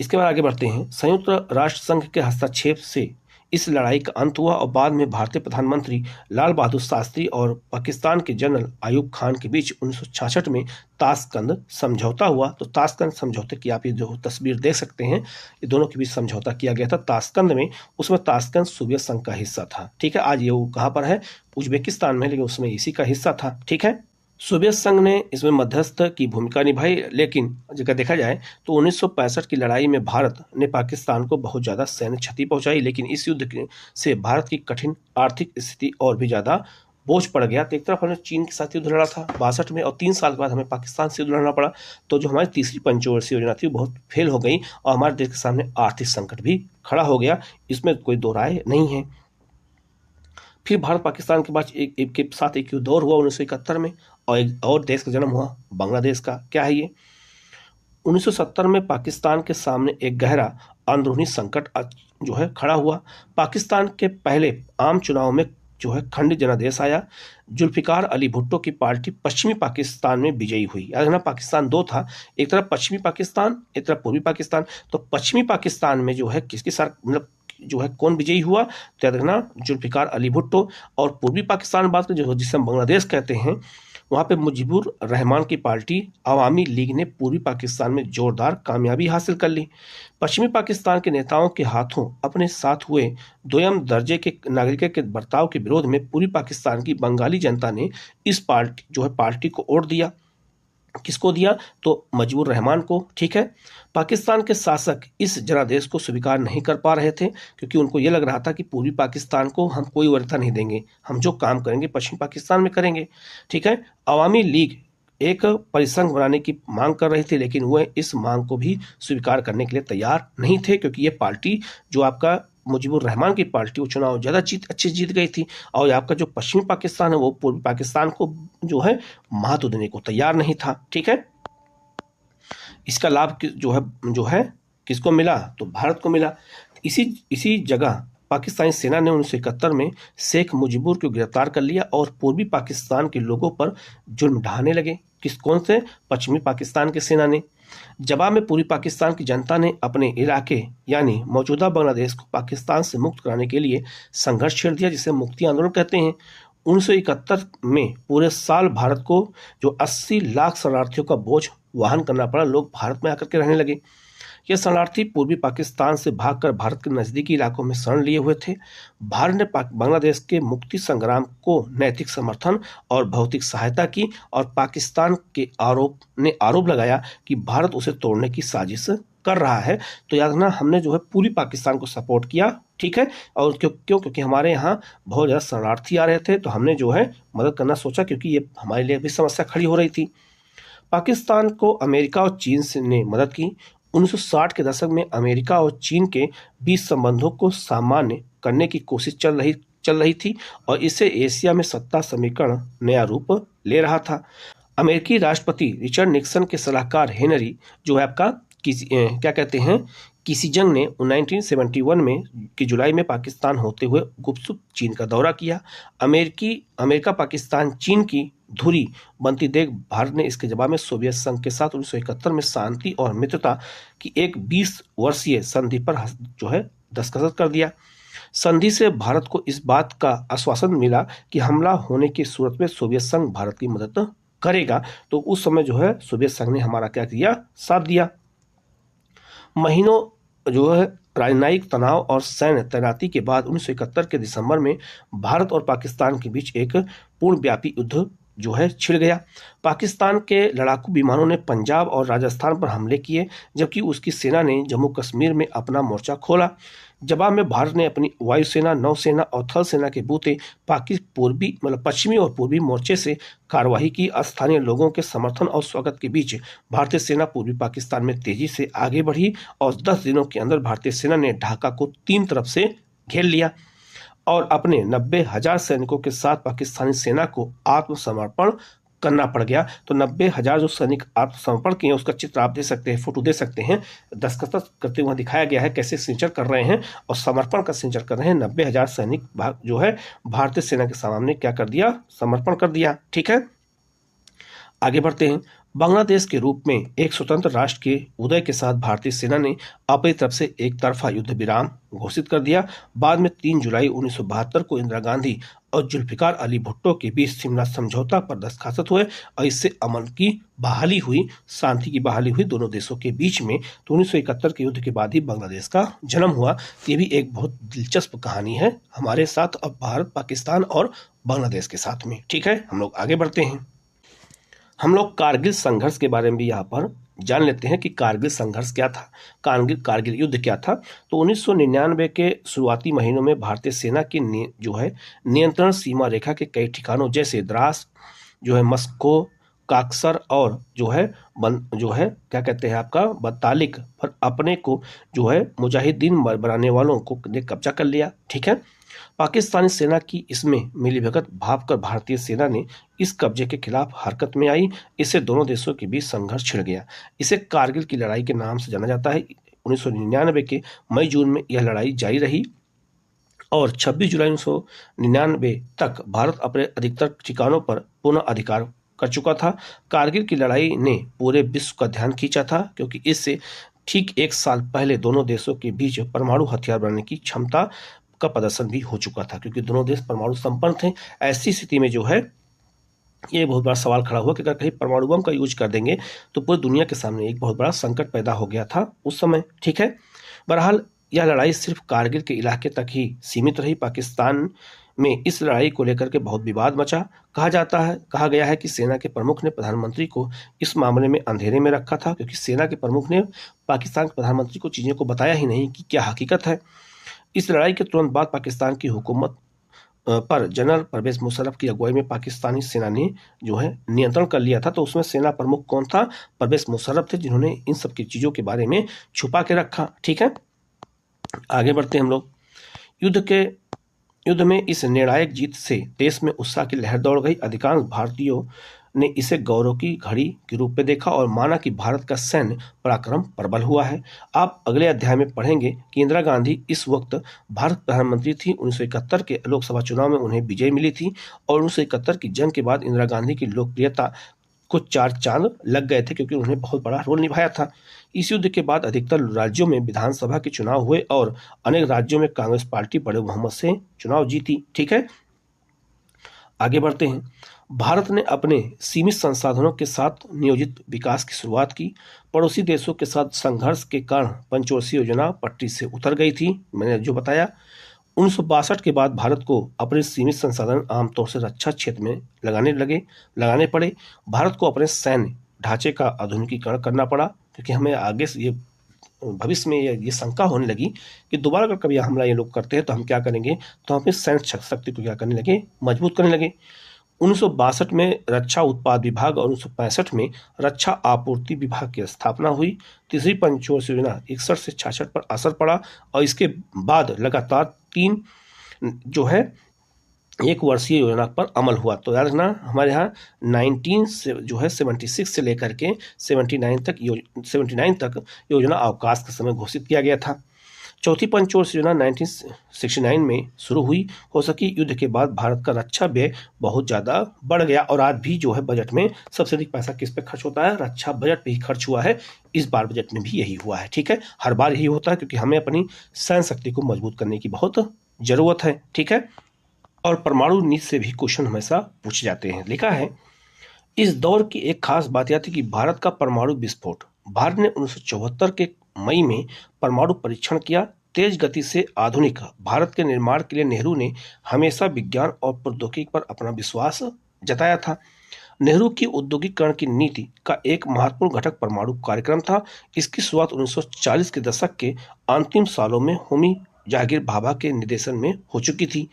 इसके बाद आगे बढ़ते हैं। संयुक्त राष्ट्र संघ के हस्तक्षेप से इस लड़ाई का अंत हुआ और बाद में भारतीय प्रधानमंत्री लाल बहादुर शास्त्री और पाकिस्तान के जनरल अयूब खान के बीच 1966 में ताशकंद समझौता हुआ। तो ताशकंद समझौते की आप ये जो तस्वीर देख सकते हैं, ये दोनों के बीच समझौता किया गया था ताशकंद में। उसमें ताशकंद सोवियत संघ का हिस्सा था, ठीक है। आज ये वो कहाँ पर है, उज्बेकिस्तान में, लेकिन उसमें इसी का हिस्सा था, ठीक है। सोवियत संघ ने इसमें मध्यस्थ की भूमिका निभाई, लेकिन अगर देखा जाए तो 1965 की लड़ाई में भारत ने पाकिस्तान को बहुत ज़्यादा सैन्य क्षति पहुंचाई, लेकिन इस युद्ध से भारत की कठिन आर्थिक स्थिति और भी ज़्यादा बोझ पड़ गया। तो एक तरफ हमने चीन के साथ युद्ध लड़ा था 62 में, और 3 साल के बाद हमें पाकिस्तान से युद्ध लड़ना पड़ा। तो जो हमारी तीसरी पंचवर्षीय योजना थी वो बहुत फेल हो गई और हमारे देश के सामने आर्थिक संकट भी खड़ा हो गया, इसमें कोई दो राय नहीं है। फिर भारत पाकिस्तान के बाद एक के साथ एक युद्ध और हुआ 1971 में, और एक और देश का जन्म हुआ बांग्लादेश का। क्या है ये, 1970 में पाकिस्तान के सामने एक गहरा अंदरूनी संकट जो है खड़ा हुआ। पाकिस्तान के पहले आम चुनाव में जो है खंडित जनादेश आया। जुल्फिकार अली भुट्टो की पार्टी पश्चिमी पाकिस्तान में विजयी हुई। याद रखना पाकिस्तान दो था, एक तरफ पश्चिमी पाकिस्तान, एक तरफ पूर्वी पाकिस्तान। तो पश्चिमी पाकिस्तान में जो है किसके साथ मतलब जो है कौन विजयी हुआ, तो याद रखना जुल्फिकार अली भुट्टो। और पूर्वी पाकिस्तान बात जो जिसे हम बांग्लादेश कहते हैं, वहाँ पे मुजीबुर रहमान की पार्टी अवामी लीग ने पूर्वी पाकिस्तान में जोरदार कामयाबी हासिल कर ली। पश्चिमी पाकिस्तान के नेताओं के हाथों अपने साथ हुए दोयम दर्जे के नागरिकों के बर्ताव के विरोध में पूर्वी पाकिस्तान की बंगाली जनता ने इस पार्टी को वोट दिया। किसको दिया, तो मुजीबुर रहमान को, ठीक है। पाकिस्तान के शासक इस जनादेश को स्वीकार नहीं कर पा रहे थे, क्योंकि उनको ये लग रहा था कि पूर्वी पाकिस्तान को हम कोई वरीयता नहीं देंगे, हम जो काम करेंगे पश्चिमी पाकिस्तान में करेंगे, ठीक है। अवामी लीग एक परिसंघ बनाने की मांग कर रही थी, लेकिन वह इस मांग को भी स्वीकार करने के लिए तैयार नहीं थे, क्योंकि ये पार्टी जो आपका मुजीबुर रहमान की पार्टी वो चुनाव ज़्यादा अच्छी जीत गई थी, और आपका जो पश्चिमी पाकिस्तान है वो पूर्वी पाकिस्तान को जो है महत्व देने को तैयार नहीं था, ठीक है। इसका लाभ जो है किसको मिला, तो भारत को मिला। इसी जगह पाकिस्तानी सेना ने 1971 में शेख मुजीबुर को गिरफ्तार कर लिया और पूर्वी पाकिस्तान के लोगों पर जुल्म ढाने लगे। कौन से, पश्चिमी पाकिस्तान के सेना ने। जवाब में पूर्वी पाकिस्तान की जनता ने अपने इलाके यानी मौजूदा बांग्लादेश को पाकिस्तान से मुक्त कराने के लिए संघर्ष छेड़ दिया, जिसे मुक्ति आंदोलन कहते हैं। 1971 में पूरे साल भारत को जो 80 लाख शरणार्थियों का बोझ वहन करना पड़ा, लोग भारत में आकर के रहने लगे। ये शरणार्थी पूर्वी पाकिस्तान से भागकर भारत के नज़दीकी इलाकों में शरण लिए हुए थे। भारत ने बांग्लादेश के मुक्ति संग्राम को नैतिक समर्थन और भौतिक सहायता की, और पाकिस्तान के आरोप लगाया कि भारत उसे तोड़ने की साजिश कर रहा है। तो याद रखना हमने जो है पूर्वी पाकिस्तान को सपोर्ट किया, ठीक है। और क्योंकि हमारे यहाँ बहुत ज़्यादा शरणार्थी आ रहे थे, तो हमने जो है मदद करना सोचा, क्योंकि ये हमारे लिए भी समस्या खड़ी हो रही थी। पाकिस्तान को अमेरिका और चीन ने मदद की। 1960 के दशक में अमेरिका और चीन के बीच संबंधों को सामान्य करने की कोशिश चल रही थी, और इससे एशिया में सत्ता समीकरण नया रूप ले रहा था। अमेरिकी राष्ट्रपति रिचर्ड निक्सन के सलाहकार हेनरी जो है आपका क्या कहते हैं किसिंजर ने 1971 में की जुलाई में पाकिस्तान होते हुए गुपचुप चीन का दौरा किया। अमेरिका पाकिस्तान चीन की धुरी बनती देख भारत ने इसके जवाब में सोवियत संघ के साथ 1971 में शांति और मित्रता की एक 20 वर्षीय संधि पर जो है दस्तखत कर दिया। संधि से भारत को इस बात का आश्वासन मिला कि हमला होने की सूरत में सोवियत संघ भारत की मदद करेगा। तो उस समय जो है सोवियत संघ ने हमारा क्या किया, साथ दिया। महीनों जो है राजनयिक तनाव और सैन्य तैनाती के बाद 1971 के दिसंबर में भारत और पाकिस्तान के बीच एक पूर्णव्यापी युद्ध जो है छिड़ गया। पाकिस्तान के लड़ाकू विमानों ने पंजाब और राजस्थान पर हमले किए, जबकि उसकी सेना ने जम्मू कश्मीर में अपना मोर्चा खोला। जवाब में भारत ने अपनी वायुसेना, नौसेना और थल सेना के बूते पश्चिमी और पूर्वी मोर्चे से कार्रवाई की। स्थानीय लोगों के समर्थन और स्वागत के बीच भारतीय सेना पूर्वी पाकिस्तान में तेजी से आगे बढ़ी, और 10 दिनों के अंदर भारतीय सेना ने ढाका को 3 तरफ से घेर लिया और अपने 90,000 सैनिकों के साथ पाकिस्तानी सेना को आत्मसमर्पण करना पड़ गया। तो 90,000 जो सैनिक आत्मसमर्पण किए उसका चित्र आप दे सकते हैं, फोटो दे सकते हैं। दस्तखत करते हुए दिखाया गया है कैसे सिग्नेचर कर रहे हैं और समर्पण का सिग्नेचर कर रहे हैं। 90,000 सैनिक जो है भारतीय सेना के सामने क्या कर दिया, समर्पण कर दिया, ठीक है। आगे बढ़ते हैं। बांग्लादेश के रूप में एक स्वतंत्र राष्ट्र के उदय के साथ भारतीय सेना ने अपनी तरफ से एक तरफा युद्ध विराम घोषित कर दिया। बाद में 3 जुलाई 1972 को इंदिरा गांधी और जुल्फिकार अली भुट्टो के बीच शिमला समझौता पर दस्तखत हुए और इससे अमन की बहाली हुई, शांति की बहाली हुई दोनों देशों के बीच में। तो 1971 के युद्ध के बाद ही बांग्लादेश का जन्म हुआ। ये भी एक बहुत दिलचस्प कहानी है हमारे साथ, अब भारत, पाकिस्तान और बांग्लादेश के साथ में। ठीक है, हम लोग आगे बढ़ते हैं। हम लोग कारगिल संघर्ष के बारे में भी यहाँ पर जान लेते हैं कि कारगिल संघर्ष क्या था, कारगिल युद्ध क्या था। तो 1999 के शुरुआती महीनों में भारतीय सेना की जो है नियंत्रण सीमा रेखा के कई ठिकानों जैसे द्रास, जो है मस्को, काक्सर और जो है क्या कहते हैं आपका बतालिक पर अपने को जो है मुजाहिदीन बनाने वालों को ने कब्जा कर लिया। ठीक है, पाकिस्तानी सेना की इसमें मिलीभगत भावकर भारतीय सेना ने इस कब्जे के खिलाफ हरकत में आई। इससे दोनों देशों के बीच संघर्ष छिड़ गया। इसे कारगिल की लड़ाई के नाम से जाना जाता है। 1999 के मई जून में यह लड़ाई जारी रही और 26 जुलाई 1999 तक भारत अपने अधिकतर ठिकानों पर पुनः अधिकार कर चुका था। कारगिल की लड़ाई ने पूरे विश्व का ध्यान खींचा था क्योंकि इससे ठीक एक साल पहले दोनों देशों के बीच परमाणु हथियार बनाने की क्षमता का प्रदर्शन भी हो चुका था, क्योंकि दोनों देश परमाणु संपन्न थे। ऐसी स्थिति में जो है ये बहुत बड़ा सवाल खड़ा हुआ कि अगर कहीं परमाणु बम का यूज कर देंगे तो पूरी दुनिया के सामने एक बहुत बड़ा संकट पैदा हो गया था उस समय। ठीक है, बहरहाल यह लड़ाई सिर्फ कारगिल के इलाके तक ही सीमित रही। पाकिस्तान में इस लड़ाई को लेकर के बहुत विवाद मचा। कहा गया है कि सेना के प्रमुख ने प्रधानमंत्री को इस मामले में अंधेरे में रखा था, क्योंकि सेना के प्रमुख ने पाकिस्तान के प्रधानमंत्री को चीज़ों को बताया ही नहीं कि क्या हकीकत है। इस लड़ाई के तुरंत बाद पाकिस्तान की हुकूमत पर जनरल परवेज मुशर्रफ की अगुवाई में पाकिस्तानी सेना ने जो है नियंत्रण कर लिया था। तो उसमें सेना प्रमुख कौन था? परवेज मुशर्रफ थे, जिन्होंने इन सब की चीज़ों के बारे में छुपा के रखा। ठीक है, आगे बढ़ते हैं हम लोग। युद्ध में इस निर्णायक जीत से देश में उत्साह की लहर दौड़ गई। अधिकांश भारतीयों ने इसे गौरव की घड़ी के रूप में देखा और माना कि भारत का सैन्य पराक्रम प्रबल हुआ है। आप अगले अध्याय में पढ़ेंगे कि इंदिरा गांधी इस वक्त भारत प्रधानमंत्री थी। 1971 के लोकसभा चुनाव में उन्हें विजय मिली थी और 1971 की जंग के बाद इंदिरा गांधी की लोकप्रियता को 4 चांद लग गए थे, क्योंकि उन्होंने बहुत बड़ा रोल निभाया था। इस युद्ध के बाद अधिकतर राज्यों में विधानसभा के चुनाव हुए और अनेक राज्यों में कांग्रेस पार्टी बड़े बहुमत से चुनाव जीती। ठीक है, आगे बढ़ते हैं। भारत ने अपने सीमित संसाधनों के साथ नियोजित विकास की शुरुआत की। पड़ोसी देशों के साथ संघर्ष के कारण पंचवर्षीय योजना पटरी से उतर गई थी, मैंने जो बताया। 1962 के बाद भारत को अपने सीमित संसाधन आमतौर से रक्षा क्षेत्र में लगाने पड़े। भारत को अपने सैन्य ढांचे का आधुनिकीकरण करना पड़ा, क्योंकि हमें आगे से ये भविष्य में ये शंका होने लगी कि दोबारा अगर कभी हमला ये लोग करते हैं तो हम क्या करेंगे, तो हम अपनी सैन्य शक्ति को क्या करने लगे, मजबूत करने लगे। 1962 में रक्षा उत्पाद विभाग और 1965 में रक्षा आपूर्ति विभाग की स्थापना हुई। तीसरी पंचवर्षीय योजना 61 से 66 पर असर पड़ा और इसके बाद लगातार 3 जो है 1 वर्षीय योजना पर अमल हुआ। तो याद रखना, हमारे यहाँ 76 से लेकर के 79 तक योजना अवकाश का समय घोषित किया गया था। चौथी पंचवर्षीय योजना 1969 में शुरू हुई। हो सकी युद्ध के बाद भारत का रक्षा व्यय बहुत ज़्यादा बढ़ गया और आज भी जो है बजट में सबसे अधिक पैसा किस पे खर्च होता है, रक्षा बजट पे ही खर्च हुआ है। इस बार बजट में भी यही हुआ है। ठीक है, हर बार यही होता है, क्योंकि हमें अपनी सैन्य शक्ति को मजबूत करने की बहुत ज़रूरत है। ठीक है, और परमाणु नीति से भी क्वेश्चन हमेशा पूछे जाते हैं। लिखा है, इस दौर की एक खास बात यह थी कि भारत का परमाणु विस्फोट। भारत ने 1974 के मई में परमाणु परीक्षण किया। तेज गति से आधुनिक भारत के निर्माण के लिए नेहरू ने हमेशा विज्ञान और प्रौद्योगिकी पर अपना विश्वास जताया था। नेहरू की औद्योगिकरण की नीति का एक महत्वपूर्ण घटक परमाणु कार्यक्रम था। इसकी शुरुआत 1940 के दशक के अंतिम सालों में होमी जहांगीर भाभा के निर्देशन में हो चुकी थी।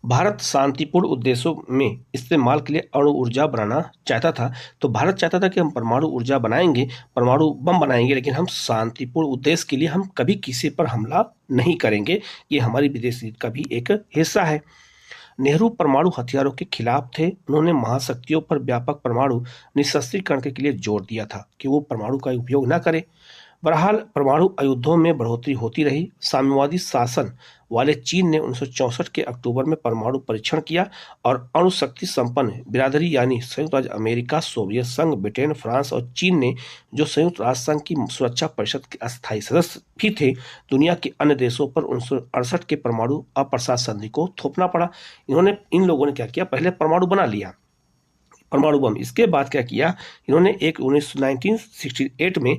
भारत शांतिपूर्ण उद्देश्यों में इस्तेमाल के लिए अणु ऊर्जा बनाना चाहता था। तो भारत चाहता था कि हम परमाणु ऊर्जा बनाएंगे, परमाणु बम बनाएंगे, लेकिन हम शांतिपूर्ण उद्देश्य के लिए हम कभी किसी पर हमला नहीं करेंगे। ये हमारी विदेश नीति का भी एक हिस्सा है। नेहरू परमाणु हथियारों के खिलाफ थे। उन्होंने महाशक्तियों पर व्यापक परमाणु निशस्त्रीकरण के लिए जोर दिया था कि वो परमाणु का उपयोग न करें। बहरहाल परमाणु आयुधों में बढ़ोतरी होती रही। साम्यवादी शासन वाले चीन ने 1964 के अक्टूबर में परमाणु परीक्षण किया और अणुशक्ति संपन्न बिरादरी यानी संयुक्त राज्य अमेरिका, सोवियत संघ, ब्रिटेन, फ्रांस और चीन ने, जो संयुक्त राष्ट्र संघ की सुरक्षा परिषद के अस्थायी सदस्य भी थे, दुनिया के अन्य देशों पर 1968 के परमाणु अप्रसार संधि को थोपना पड़ा। इन लोगों ने क्या किया, पहले परमाणु बना लिया, परमाणु बम। इसके बाद क्या किया, इन्होंने एक 1968 में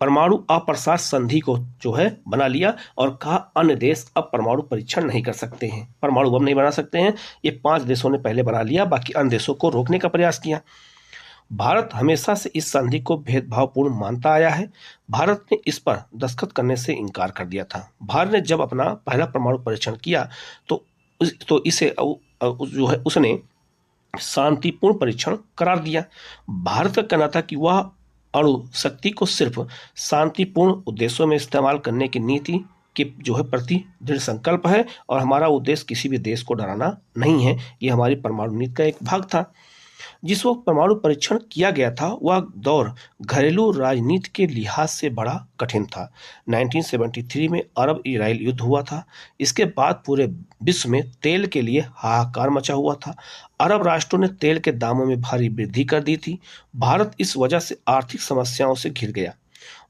परमाणु अप्रसार संधि को जो है बना लिया और कहा अन्य देश अब परमाणु परीक्षण नहीं कर सकते हैं, परमाणु बम नहीं बना सकते हैं। ये 5 देशों ने पहले बना लिया, बाकी अन्य देशों को रोकने का प्रयास किया। भारत हमेशा से इस संधि को भेदभावपूर्ण मानता आया है। भारत ने इस पर दस्तखत करने से इनकार कर दिया था। भारत ने जब अपना पहला परमाणु परीक्षण किया तो इसे जो है उसने शांतिपूर्ण परीक्षण करार दिया। भारत का कहना था कि वह अणु शक्ति को सिर्फ शांतिपूर्ण उद्देश्यों में इस्तेमाल करने की नीति के जो है प्रति दृढ़ संकल्प है और हमारा उद्देश्य किसी भी देश को डराना नहीं है। ये हमारी परमाणु नीति का एक भाग था। जिस वक्त परमाणु परीक्षण किया गया था वह दौर घरेलू राजनीति के लिहाज से बड़ा कठिन था। 1973 में अरब इजराइल युद्ध हुआ था। इसके बाद पूरे विश्व में तेल के लिए हाहाकार मचा हुआ था। अरब राष्ट्रों ने तेल के दामों में भारी वृद्धि कर दी थी। भारत इस वजह से आर्थिक समस्याओं से घिर गया।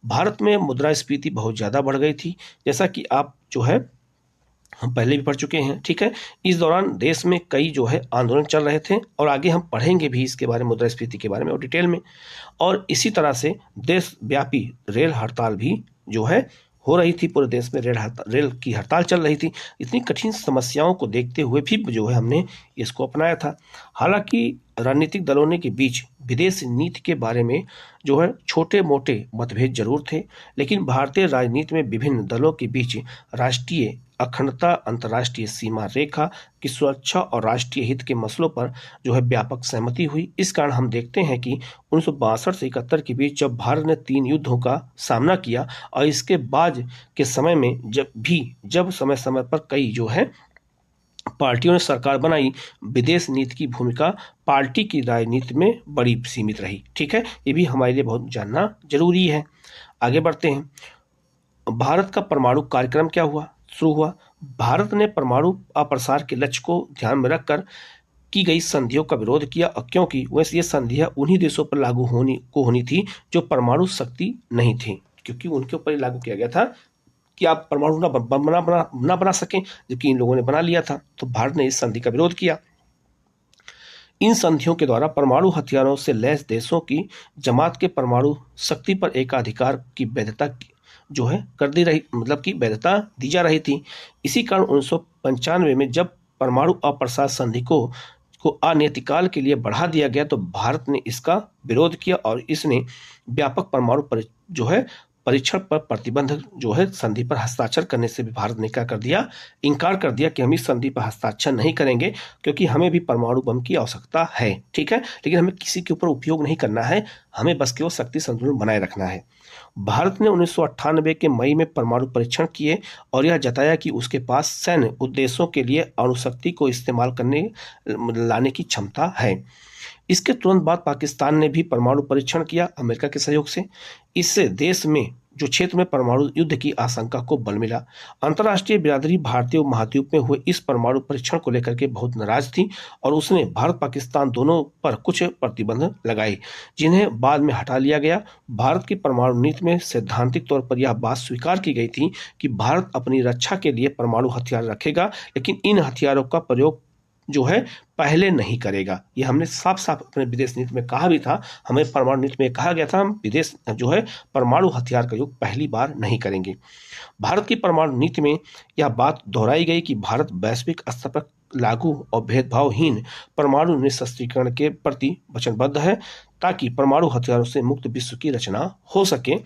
भारत में मुद्रास्फीति बहुत ज्यादा बढ़ गई थी, जैसा कि आप जो है हम पहले भी पढ़ चुके हैं। ठीक है, इस दौरान देश में कई जो है आंदोलन चल रहे थे और आगे हम पढ़ेंगे भी इसके बारे में, मुद्रास्फीति के बारे में और डिटेल में। और इसी तरह से देशव्यापी रेल हड़ताल भी जो है हो रही थी, पूरे देश में रेल की हड़ताल चल रही थी। इतनी कठिन समस्याओं को देखते हुए भी जो है हमने इसको अपनाया था। हालांकि राजनीतिक दलों ने के बीच विदेश नीति के बारे में जो है छोटे मोटे मतभेद जरूर थे, लेकिन भारतीय राजनीति में विभिन्न दलों के बीच राष्ट्रीय अखंडता, अंतर्राष्ट्रीय सीमा रेखा की सुरक्षा और राष्ट्रीय हित के मसलों पर जो है व्यापक सहमति हुई। इस कारण हम देखते हैं कि 1962 से 71 के बीच जब भारत ने 3 युद्धों का सामना किया और इसके बाद के समय में जब समय समय पर कई जो है पार्टियों ने सरकार बनाई, विदेश नीति की भूमिका पार्टी की राजनीति में बड़ी सीमित रही। ठीक है, ये भी हमारे लिए बहुत जानना जरूरी है। आगे बढ़ते हैं। भारत का परमाणु कार्यक्रम क्या हुआ, शुरू हुआ। भारत ने परमाणु अप्रसार के लक्ष्य को ध्यान में रखकर की गई संधियों का विरोध किया, क्योंकि वैसे ये संधियां उन्हीं देशों पर लागू होनी थी जो परमाणु शक्ति नहीं थी, क्योंकि उनके ऊपर लागू किया गया था कि आप परमाणु ना बना सकें, जबकि इन लोगों ने बना लिया था। तो भारत ने इस संधि का विरोध किया। इन संधियों के द्वारा परमाणु हथियारों से लैस देशों की जमात के परमाणु शक्ति पर एकाधिकार की वैधता जो है कर दी रही, मतलब कि वैधता दी जा रही थी। इसी कारण 1995 में जब परमाणु अप्रसार संधि को अनियतिकाल के लिए बढ़ा दिया गया तो भारत ने इसका विरोध किया और इसने व्यापक परमाणु परीक्षण पर प्रतिबंध जो है संधि पर हस्ताक्षर करने से भी भारत ने क्या कर दिया, इनकार कर दिया कि हम इस संधि पर हस्ताक्षर नहीं करेंगे, क्योंकि हमें भी परमाणु बम की आवश्यकता है। ठीक है, लेकिन हमें किसी के ऊपर उपयोग नहीं करना है, हमें बस केवल शक्ति संतुलन बनाए रखना है। भारत ने 1998 के मई में परमाणु परीक्षण किए और यह जताया कि उसके पास सैन्य उद्देश्यों के लिए अणुशक्ति को इस्तेमाल लाने की क्षमता है। इसके तुरंत बाद पाकिस्तान ने भी परमाणु परीक्षण किया अमेरिका के सहयोग से। इससे देश में जो क्षेत्र में परमाणु युद्ध की आशंका को बल मिला। अंतर्राष्ट्रीय बिरादरी भारतीय महाद्वीप में हुए इस परमाणु परीक्षण को लेकर के बहुत नाराज थी और उसने भारत पाकिस्तान दोनों पर कुछ प्रतिबंध लगाए, जिन्हें बाद में हटा लिया गया। भारत की परमाणु नीति में सैद्धांतिक तौर पर यह बात स्वीकार की गई थी कि भारत अपनी रक्षा के लिए परमाणु हथियार रखेगा, लेकिन इन हथियारों का प्रयोग जो है पहले नहीं करेगा। ये हमने साफ साफ अपने विदेश नीति में कहा भी था। हमें परमाणु नीति में कहा गया था हम विदेश जो है परमाणु हथियार का उपयोग पहली बार नहीं करेंगे। भारत की परमाणु नीति में यह बात दोहराई गई कि भारत वैश्विक स्तर पर लागू और भेदभावहीन परमाणु निशस्त्रीकरण के प्रति वचनबद्ध है, ताकि परमाणु हथियारों से मुक्त विश्व की रचना हो सके।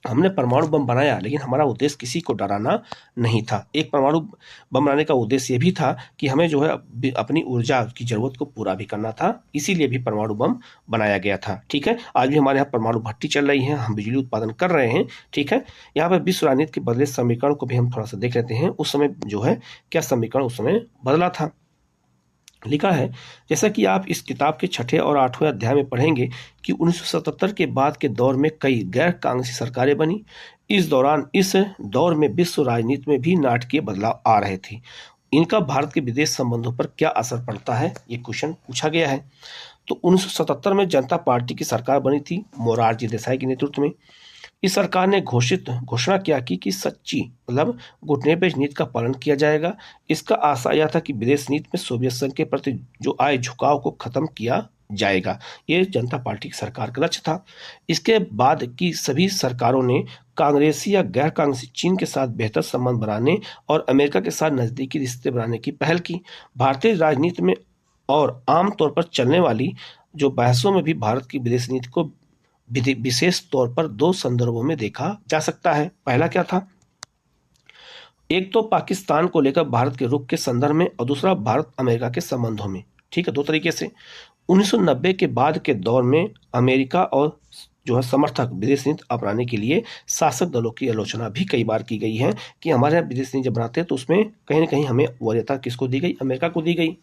हमने परमाणु बम बनाया, लेकिन हमारा उद्देश्य किसी को डराना नहीं था। एक परमाणु बम बनाने का उद्देश्य ये भी था कि हमें जो है अपनी ऊर्जा की जरूरत को पूरा भी करना था, इसीलिए भी परमाणु बम बनाया गया था। ठीक है, आज भी हमारे यहाँ परमाणु भट्टी चल रही है, हम बिजली उत्पादन कर रहे हैं। ठीक है, यहाँ पर विश्व राजनीति के बदले समीकरण को भी हम थोड़ा सा देख लेते हैं। उस समय जो है क्या समीकरण उस समय बदला था। लिखा है, जैसा कि आप इस किताब के 6ठे और 8वें अध्याय में पढ़ेंगे कि 1977 के बाद के दौर में कई गैर कांग्रेसी सरकारें बनी। इस दौर में विश्व राजनीति में भी नाटकीय बदलाव आ रहे थे। इनका भारत के विदेश संबंधों पर क्या असर पड़ता है, ये क्वेश्चन पूछा गया है। तो 1977 में जनता पार्टी की सरकार बनी थी मोरारजी देसाई के नेतृत्व में। इस सरकार ने घोषणा क्या की कि सच्ची मतलब गुटनिरपेक्ष नीति का पालन किया जाएगा। इसका आशा यह था कि विदेश नीति में सोवियत संघ के प्रति जो आए झुकाव को खत्म किया जाएगा। ये जनता पार्टी की सरकार का लक्ष्य था। इसके बाद की सभी सरकारों ने कांग्रेसी या गैर कांग्रेसी चीन के साथ बेहतर संबंध बनाने और अमेरिका के साथ नजदीकी रिश्ते बनाने की पहल की। भारतीय राजनीति में और आमतौर पर चलने वाली जो बहसों में भी भारत की विदेश नीति को विशेष तौर पर दो संदर्भों में देखा जा सकता है। पहला क्या था, एक तो पाकिस्तान को लेकर भारत के रुख के संदर्भ में और दूसरा भारत अमेरिका के संबंधों में। ठीक है, दो तरीके से। 1990 के बाद के दौर में अमेरिका और जो है समर्थक विदेश नीति अपनाने के लिए शासक दलों की आलोचना भी कई बार की गई है कि हमारे यहाँ विदेश नीति जब बनाते हैं तो उसमें कहीं ना कहीं हमें वरीयता किसको दी गई, अमेरिका को दी गई।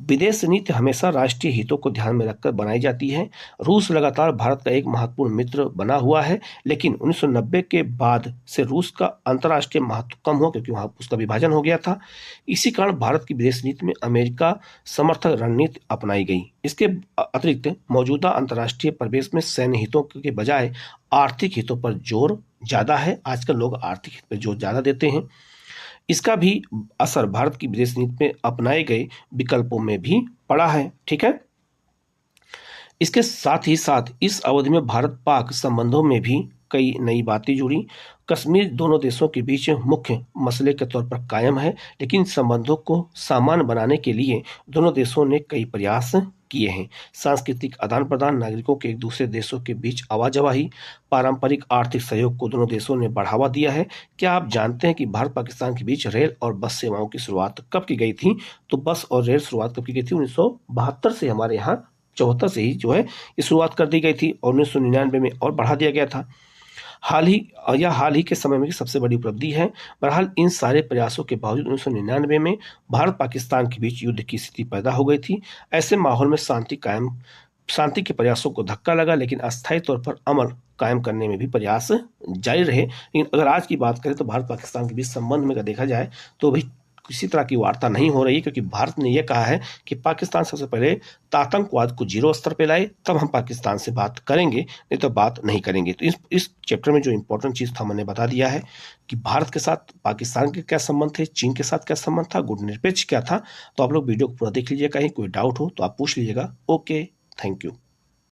विदेश नीति हमेशा राष्ट्रीय हितों को ध्यान में रखकर बनाई जाती है। रूस लगातार भारत का एक महत्वपूर्ण मित्र बना हुआ है, लेकिन 1990 के बाद से रूस का अंतर्राष्ट्रीय महत्व कम हुआ क्योंकि वहां उसका विभाजन हो गया था। इसी कारण भारत की विदेश नीति में अमेरिका समर्थक रणनीति अपनाई गई। इसके अतिरिक्त मौजूदा अंतर्राष्ट्रीय परिवेश में सैन्य हितों के बजाय आर्थिक हितों पर जोर ज्यादा है। आजकल लोग आर्थिक हित पर जोर ज्यादा देते हैं। इसका भी असर भारत की विदेश नीति में अपनाए गए विकल्पों में भी पड़ा है। ठीक है, इसके साथ ही साथ इस अवधि में भारत पाक संबंधों में भी कई नई बातें जुड़ी। कश्मीर दोनों देशों के बीच मुख्य मसले के तौर पर कायम है, लेकिन संबंधों को सामान्य बनाने के लिए दोनों देशों ने कई प्रयास किए हैं। सांस्कृतिक आदान प्रदान, नागरिकों के एक दूसरे देशों के बीच आवाजाही, पारंपरिक आर्थिक सहयोग को दोनों देशों ने बढ़ावा दिया है। क्या आप जानते हैं कि भारत पाकिस्तान के बीच रेल और बस सेवाओं की शुरुआत कब की गई थी? तो बस और रेल शुरुआत कब की गई थी? 1972 से, हमारे यहाँ 74 से ही जो है ये शुरुआत कर दी गई थी और 1999 में और बढ़ा दिया गया था। हाल ही के समय में सबसे बड़ी उपलब्धि है। बहरहाल इन सारे प्रयासों के बावजूद 1999 में भारत पाकिस्तान के बीच युद्ध की स्थिति पैदा हो गई थी। ऐसे माहौल में शांति के प्रयासों को धक्का लगा, लेकिन अस्थायी तौर पर अमल कायम करने में भी प्रयास जारी रहे। लेकिन अगर आज की बात करें तो भारत पाकिस्तान के बीच संबंध में अगर देखा जाए तो भी किसी तरह की वार्ता नहीं हो रही, क्योंकि भारत ने यह कहा है कि पाकिस्तान सबसे पहले आतंकवाद को जीरो स्तर पे लाए, तब हम पाकिस्तान से बात करेंगे, नहीं तो बात नहीं करेंगे। तो इस चैप्टर में जो इंपॉर्टेंट चीज था मैंने बता दिया है कि भारत के साथ पाकिस्तान के क्या संबंध थे, चीन के साथ क्या संबंध था, गुटनिरपेक्ष क्या था। तो आप लोग वीडियो को पूरा देख लीजिएगा, कहीं कोई डाउट हो तो आप पूछ लीजिएगा। Okay, thank you.